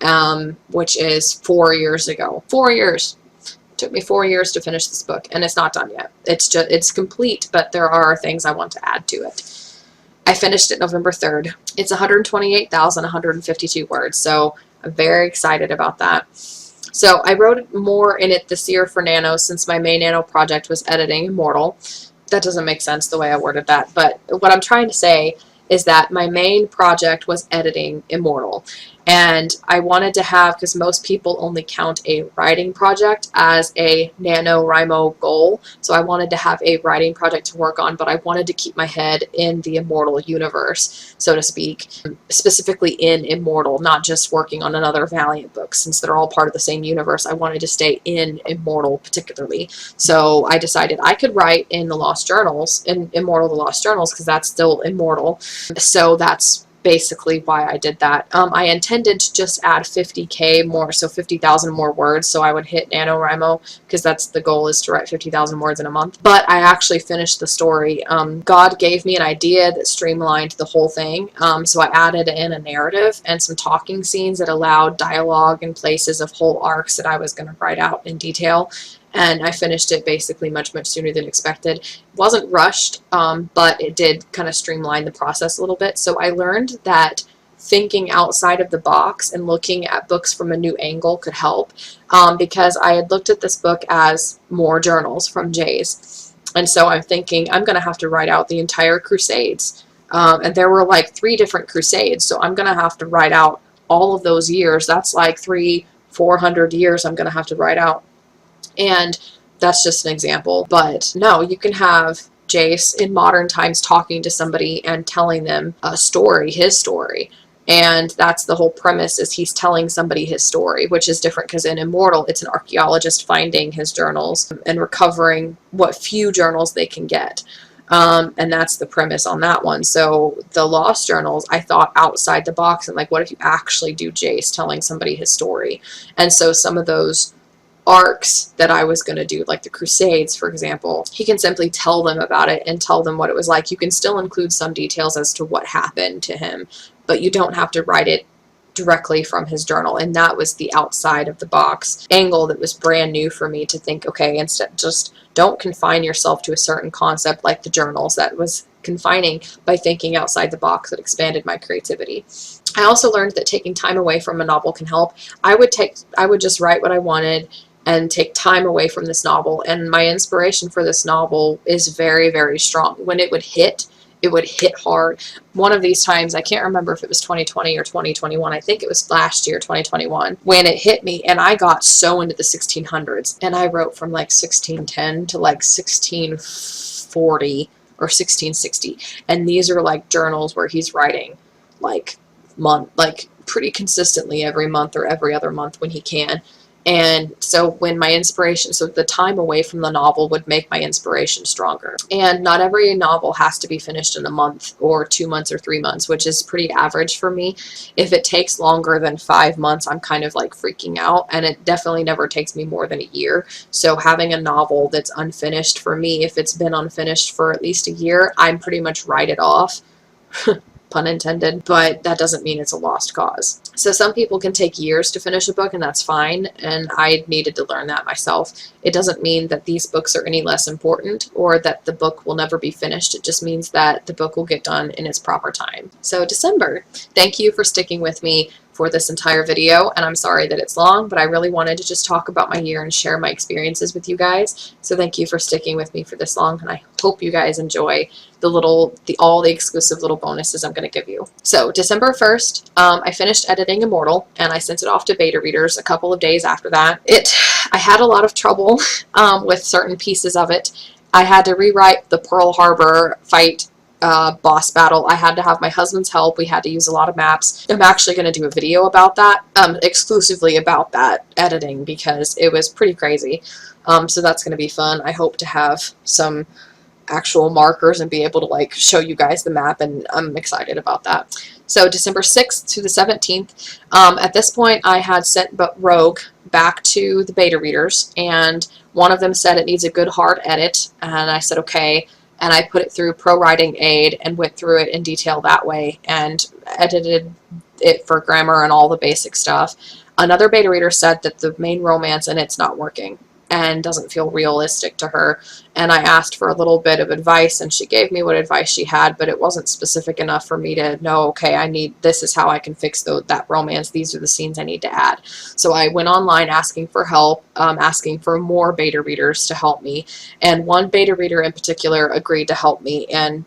which is 4 years ago. 4 years. Took me 4 years to finish this book, and it's not done yet. It's complete, but there are things I want to add to it. I finished it November 3rd. It's 128,152 words, so I'm very excited about that. So I wrote more in it this year for Nano since my main Nano project was editing Immortal. That doesn't make sense the way I worded that, but what I'm trying to say is that my main project was editing Immortal. And I wanted to have, because most people only count a writing project as a NaNoWriMo goal, so I wanted to have a writing project to work on, but I wanted to keep my head in the Immortal universe, so to speak, specifically in Immortal, not just working on another Valiant book. Since they're all part of the same universe, I wanted to stay in Immortal particularly. So I decided I could write in the Lost Journals, in Immortal the Lost Journals, because that's still Immortal. So that's basically why I did that. I intended to just add 50k more, so 50,000 more words, so I would hit NaNoWriMo, because that's the goal, is to write 50,000 words in a month. But I actually finished the story. God gave me an idea that streamlined the whole thing, so I added in a narrative and some talking scenes that allowed dialogue in places of whole arcs that I was going to write out in detail. And I finished it basically much sooner than expected. It wasn't rushed, but it did kind of streamline the process a little bit. So I learned that thinking outside of the box and looking at books from a new angle could help, because I had looked at this book as more journals from Jay's. And so I'm thinking I'm going to have to write out the entire Crusades. And there were like 3 different Crusades, so I'm going to have to write out all of those years. That's like 400 years I'm going to have to write out. And that's just an example. But no, you can have Jace in modern times talking to somebody and telling them a story, his story. And that's the whole premise, is he's telling somebody his story, which is different because in Immortal, it's an archaeologist finding his journals and recovering what few journals they can get. And that's the premise on that one. So the Lost Journals, I thought outside the box and like, what if you actually do Jace telling somebody his story? And so some of those arcs that I was going to do, like the Crusades, for example, he can simply tell them about it and tell them what it was like. You can still include some details as to what happened to him, but you don't have to write it directly from his journal. And that was the outside of the box angle that was brand new for me to think, okay, instead, just don't confine yourself to a certain concept like the journals. That was confining. By thinking outside the box, it expanded my creativity. I also learned that taking time away from a novel can help. I would just write what I wanted and take time away from this novel, and my inspiration for this novel is very strong. When it would hit hard. One of these times, I can't remember if it was 2020 or 2021, I think it was last year, 2021, when it hit me, and I got so into the 1600s, and I wrote from like 1610 to like 1640 or 1660, and these are like journals where he's writing like pretty consistently every month or every other month when he can. And so when my inspiration, so the time away from the novel would make my inspiration stronger. And not every novel has to be finished in a month or 2 months or 3 months, which is pretty average for me. If it takes longer than 5 months, I'm kind of like freaking out, and it definitely never takes me more than a year. So having a novel that's unfinished for me, if it's been unfinished for at least a year, I'm pretty much write it off. Pun intended, but that doesn't mean it's a lost cause. So some people can take years to finish a book, and that's fine, and I needed to learn that myself. It doesn't mean that these books are any less important or that the book will never be finished. It just means that the book will get done in its proper time. So December. Thank you for sticking with me for this entire video, and I'm sorry that it's long, but I really wanted to just talk about my year and share my experiences with you guys. So thank you for sticking with me for this long, and I hope you guys enjoy all the exclusive little bonuses I'm going to give you. So December 1st, I finished editing Immortal, and I sent it off to beta readers a couple of days after that. I had a lot of trouble with certain pieces of it. I had to rewrite the Pearl Harbor fight boss battle. I had to have my husband's help. We had to use a lot of maps. I'm actually going to do a video about that, exclusively about that editing, because it was pretty crazy. So that's going to be fun. I hope to have some actual markers and be able to like show you guys the map, and I'm excited about that. So December 6th to the 17th, at this point I had sent Rogue back to the beta readers, and one of them said it needs a good hard edit, and I said okay, and I put it through Pro Writing Aid and went through it in detail that way and edited it for grammar and all the basic stuff. Another beta reader said that the main romance in it's not working. and doesn't feel realistic to her. And I asked for a little bit of advice, and she gave me what advice she had, but it wasn't specific enough for me to know, okay, this is how I can fix that romance. These are the scenes I need to add. So I went online asking for help, asking for more beta readers to help me. And one beta reader in particular agreed to help me, and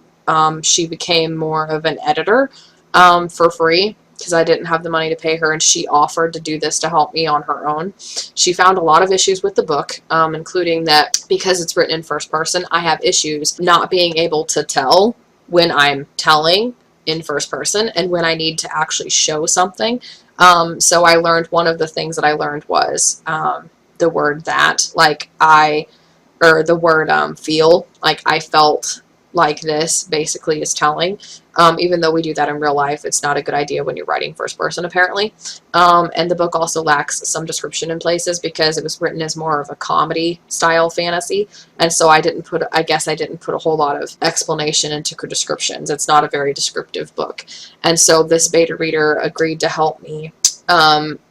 she became more of an editor for free, because I didn't have the money to pay her, and she offered to do this to help me on her own. She found a lot of issues with the book, including that because it's written in first person, I have issues not being able to tell when I'm telling in first person and when I need to actually show something. So I learned, one of the things that I learned was the word that, or the word feel, like I felt like this basically is telling. Even though we do that in real life, it's not a good idea when you're writing first person, apparently. And the book also lacks some description in places because it was written as more of a comedy style fantasy. And so I guess I didn't put a whole lot of explanation into descriptions. It's not a very descriptive book. And so this beta reader agreed to help me.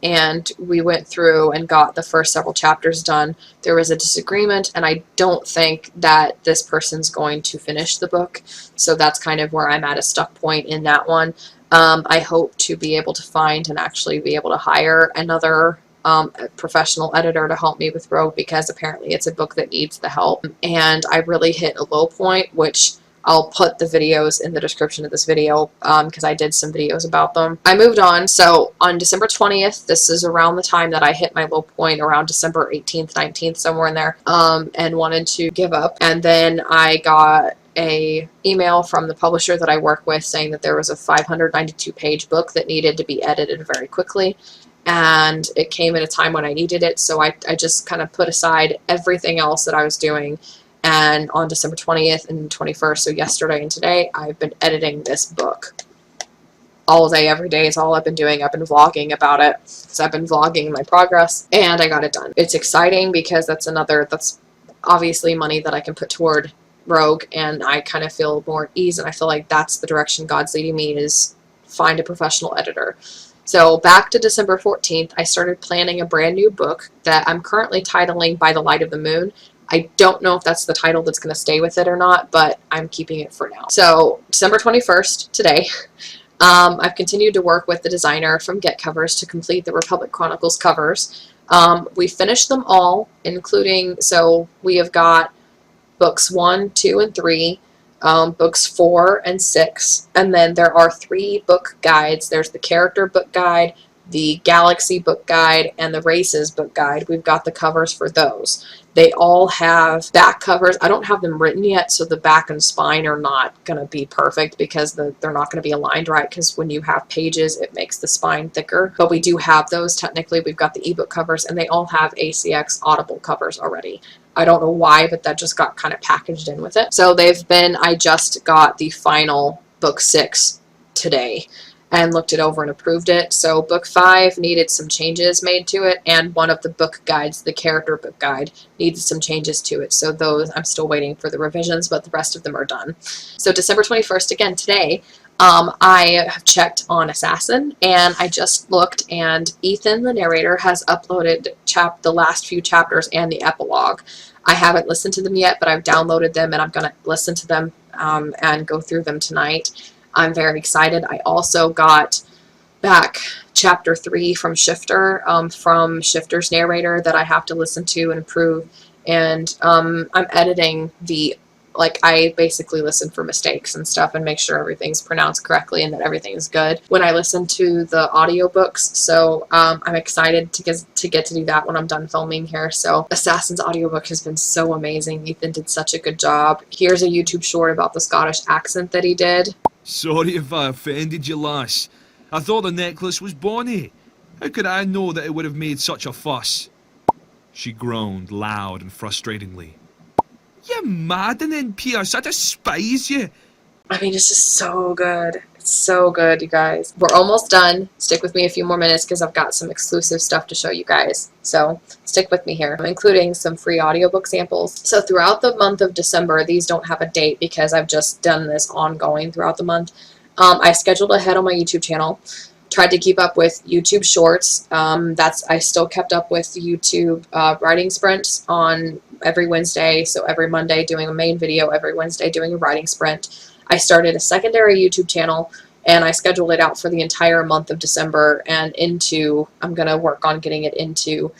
And we went through and got the first several chapters done. There was a disagreement, and I don't think that this person's going to finish the book. So that's kind of where I'm at a stuck point in that one. I hope to be able to find and actually be able to hire another professional editor to help me with Rogue, because apparently it's a book that needs the help. And I really hit a low point, which I'll put the videos in the description of this video because I did some videos about them. I moved on. So on December 20th, this is around the time that I hit my low point, around December 18th, 19th, somewhere in there, and wanted to give up. And then I got a email from the publisher that I work with saying that there was a 592-page book that needed to be edited very quickly. And it came at a time when I needed it. So I just kind of put aside everything else that I was doing. And on December 20th and 21st, so yesterday and today, I've been editing this book all day, every day. Is all I've been doing. I've been vlogging about it. So I've been vlogging my progress, and I got it done. It's exciting because that's obviously money that I can put toward Rogue, and I kind of feel more at ease, and I feel like that's the direction God's leading me, is find a professional editor. So back to December 14th, I started planning a brand new book that I'm currently titling By the Light of the Moon. I don't know if that's the title that's going to stay with it or not, but I'm keeping it for now. So December 21st, today, I've continued to work with the designer from Get Covers to complete the Republic Chronicles covers. We finished them all, including, so we have got books 1, 2, and 3, books 4 and 6, and then there are 3 book guides. There's the character book guide, the Galaxy book guide, and the Races book guide. We've got the covers for those. They all have back covers. I don't have them written yet, so the back and spine are not going to be perfect because they're not going to be aligned right, because when you have pages, it makes the spine thicker. But we do have those technically. We've got the ebook covers, and they all have ACX Audible covers already. I don't know why, but that just got kind of packaged in with it. So I just got the final book 6 today and looked it over and approved it. So book 5 needed some changes made to it, and one of the book guides, the character book guide, needed some changes to it. So those, I'm still waiting for the revisions, but the rest of them are done. So December 21st, again today, I have checked on Assassin, and I just looked, and Ethan, the narrator, has uploaded the last few chapters and the epilogue. I haven't listened to them yet, but I've downloaded them, and I'm going to listen to them and go through them tonight. I'm very excited. I also got back chapter 3 from Shifter, from Shifter's narrator, that I have to listen to and improve. And I'm editing I basically listen for mistakes and stuff and make sure everything's pronounced correctly and that everything's good when I listen to the audiobooks. So I'm excited to get to do that when I'm done filming here. So Assassin's audiobook has been so amazing. Ethan did such a good job. Here's a YouTube short about the Scottish accent that he did. Sorry if I offended you, lass. I thought the necklace was bonny. How could I know that it would have made such a fuss? She groaned loud and frustratingly. You maddening, Pierce. I despise you. I mean, it's just so good. It's so good, you guys. We're almost done. Stick with me a few more minutes because I've got some exclusive stuff to show you guys. So stick with me here. I'm including some free audiobook samples. So throughout the month of December, these don't have a date because I've just done this ongoing throughout the month. I scheduled ahead on my YouTube channel. Tried to keep up with YouTube Shorts. I still kept up with YouTube writing sprints on every Wednesday. So every Monday doing a main video, every Wednesday doing a writing sprint. I started a secondary YouTube channel, and I scheduled it out for the entire month of December and I'm going to work on getting it into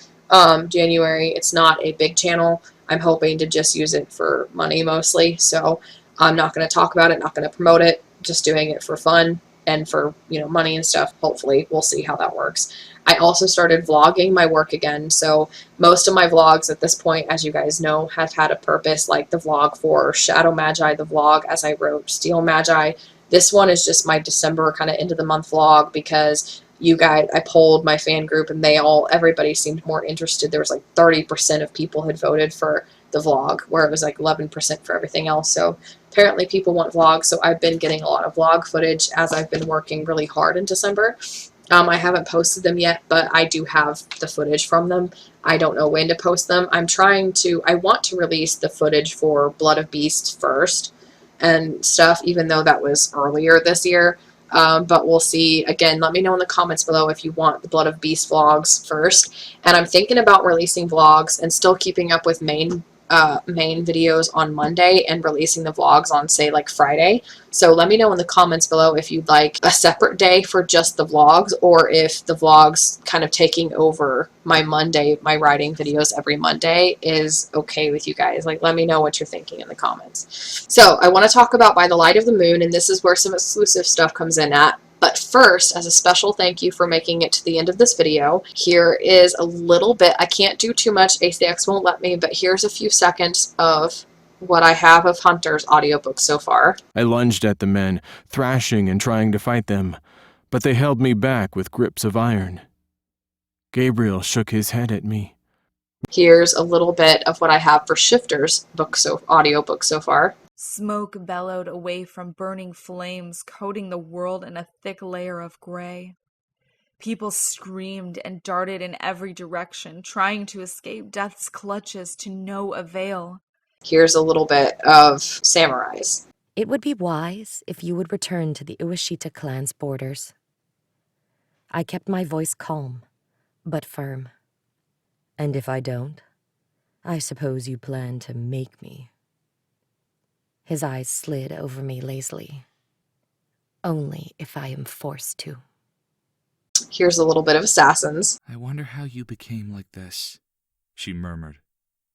January. It's not a big channel. I'm hoping to just use it for money mostly. So I'm not going to talk about it, not going to promote it, just doing it for fun and for, money and stuff. Hopefully we'll see how that works. I also started vlogging my work again. So most of my vlogs at this point, as you guys know, have had a purpose, like the vlog for Shadow Magi, the vlog as I wrote Steel Magi. This one is just my December kind of end of the month vlog because I polled my fan group and everybody seemed more interested. There was like 30% of people had voted for the vlog, where it was like 11% for everything else. So apparently people want vlogs. So I've been getting a lot of vlog footage as I've been working really hard in December. I haven't posted them yet, but I do have the footage from them. I don't know when to post them. I want to release the footage for Blood of Beasts first and stuff, even though that was earlier this year. But we'll see. Again, let me know in the comments below if you want the Blood of Beast vlogs first. And I'm thinking about releasing vlogs and still keeping up with main videos on Monday and releasing the vlogs on, say, like Friday. So let me know in the comments below if you'd like a separate day for just the vlogs, or if the vlogs kind of taking over my Monday, my writing videos every Monday is okay with you guys. Like, let me know what you're thinking in the comments. So I want to talk about By the Light of the Moon, and this is where some exclusive stuff comes in at. But first, as a special thank you for making it to the end of this video, here is a little bit. I can't do too much, ACX won't let me, but here's a few seconds of what I have of Hunter's audiobook so far. I lunged at the men, thrashing and trying to fight them, but they held me back with grips of iron. Gabriel shook his head at me. Here's a little bit of what I have for Shifter's audiobook so far. Smoke bellowed away from burning flames, coating the world in a thick layer of gray. People screamed and darted in every direction, trying to escape death's clutches to no avail. Here's a little bit of Samurai's. It would be wise if you would return to the Ueshita clan's borders. I kept my voice calm, but firm. And if I don't, I suppose you plan to make me. His eyes slid over me lazily. Only if I am forced to. Here's a little bit of Assassins. I wonder how you became like this, she murmured.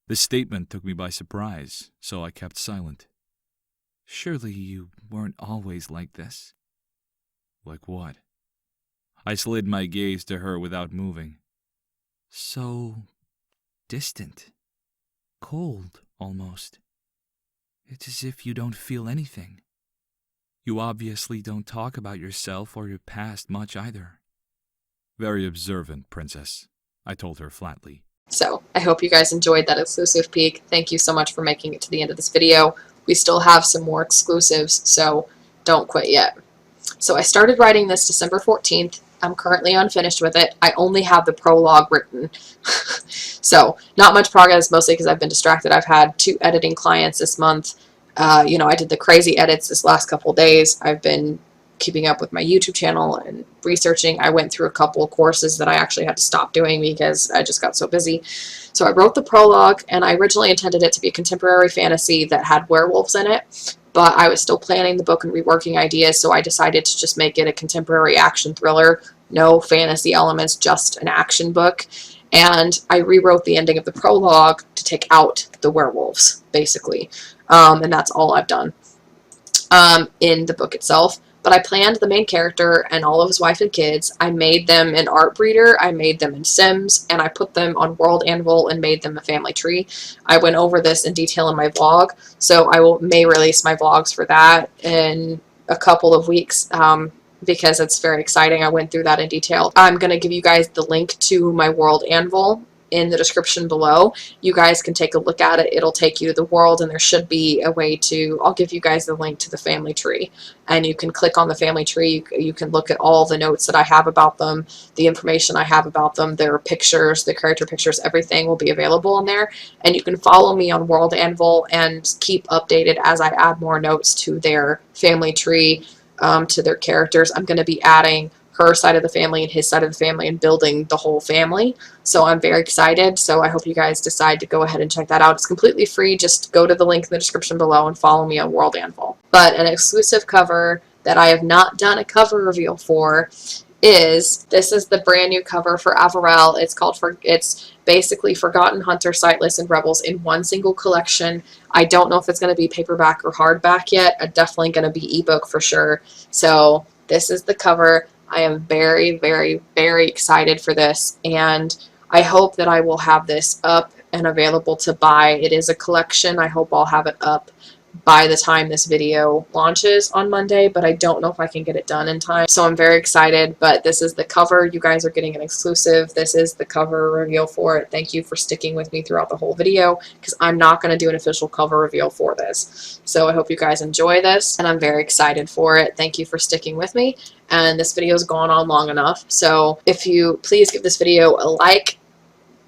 This statement took me by surprise, so I kept silent. Surely you weren't always like this? Like what? I slid my gaze to her without moving. So distant. Cold, almost. It's as if you don't feel anything. You obviously don't talk about yourself or your past much either. Very observant, Princess, I told her flatly. So, I hope you guys enjoyed that exclusive peek. Thank you so much for making it to the end of this video. We still have some more exclusives, so don't quit yet. So I started writing this December 14th. I'm currently unfinished with it. I only have the prologue written. So, not much progress, mostly because I've been distracted. I've had 2 editing clients this month. I did the crazy edits this last couple days. I've been keeping up with my YouTube channel and researching. I went through a couple of courses that I actually had to stop doing because I just got so busy. So I wrote the prologue, and I originally intended it to be a contemporary fantasy that had werewolves in it, but I was still planning the book and reworking ideas, so I decided to just make it a contemporary action thriller. No fantasy elements, just an action book. And I rewrote the ending of the prologue to take out the werewolves, basically. And that's all I've done in the book itself. But I planned the main character and all of his wife and kids. I made them in Artbreeder, I made them in Sims, and I put them on World Anvil and made them a family tree. I went over this in detail in my vlog, so I may release my vlogs for that in a couple of weeks. Because it's very exciting. I went through that in detail. I'm going to give you guys the link to my World Anvil in the description below. You guys can take a look at it. It'll take you to the world, and there should be a way to, I'll give you guys the link to the family tree, and you can click on the family tree. You can look at all the notes that I have about them, the information I have about them, their pictures, the character pictures, everything will be available in there, and you can follow me on World Anvil and keep updated as I add more notes to their family tree, to their characters. I'm going to be adding her side of the family and his side of the family and building the whole family. So I'm very excited. So I hope you guys decide to go ahead and check that out. It's completely free. Just go to the link in the description below and follow me on World Anvil. But an exclusive cover that I have not done a cover reveal for is, this is the brand new cover for Averell. It's basically Forgotten Hunter, Sightless, and Rebels in one single collection. I don't know if it's going to be paperback or hardback yet. Definitely going to be ebook for sure. So this is the cover. I am very, very, very excited for this, and I hope that I will have this up and available to buy. It is a collection. I hope I'll have it up by the time this video launches on Monday, but I don't know if I can get it done in time. So I'm very excited, but this is the cover. You guys are getting an exclusive. This is the cover reveal for it. Thank you for sticking with me throughout the whole video, because I'm not going to do an official cover reveal for this. So I hope you guys enjoy this, and I'm very excited for it. Thank you for sticking with me, and this video has gone on long enough. So if you please give this video a like,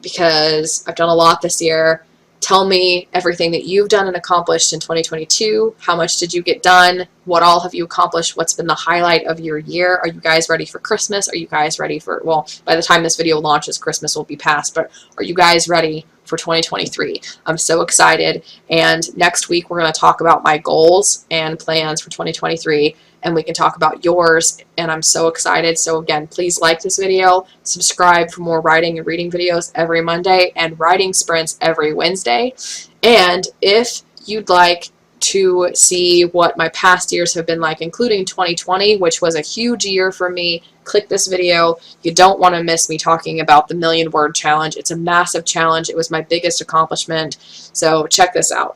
because I've done a lot this year. Tell me everything that you've done and accomplished in 2022. How much did you get done? What all have you accomplished? What's been the highlight of your year? Are you guys ready for Christmas? Are you guys ready for, well, by the time this video launches, Christmas will be past, but are you guys ready for 2023? I'm so excited. And next week, we're going to talk about my goals and plans for 2023. And we can talk about yours, and I'm so excited. So again, please like this video, subscribe for more writing and reading videos every Monday, and writing sprints every Wednesday. And if you'd like to see what my past years have been like, including 2020, which was a huge year for me, click this video. You don't want to miss me talking about the 1,000,000 word challenge. It's a massive challenge. It was my biggest accomplishment. So check this out.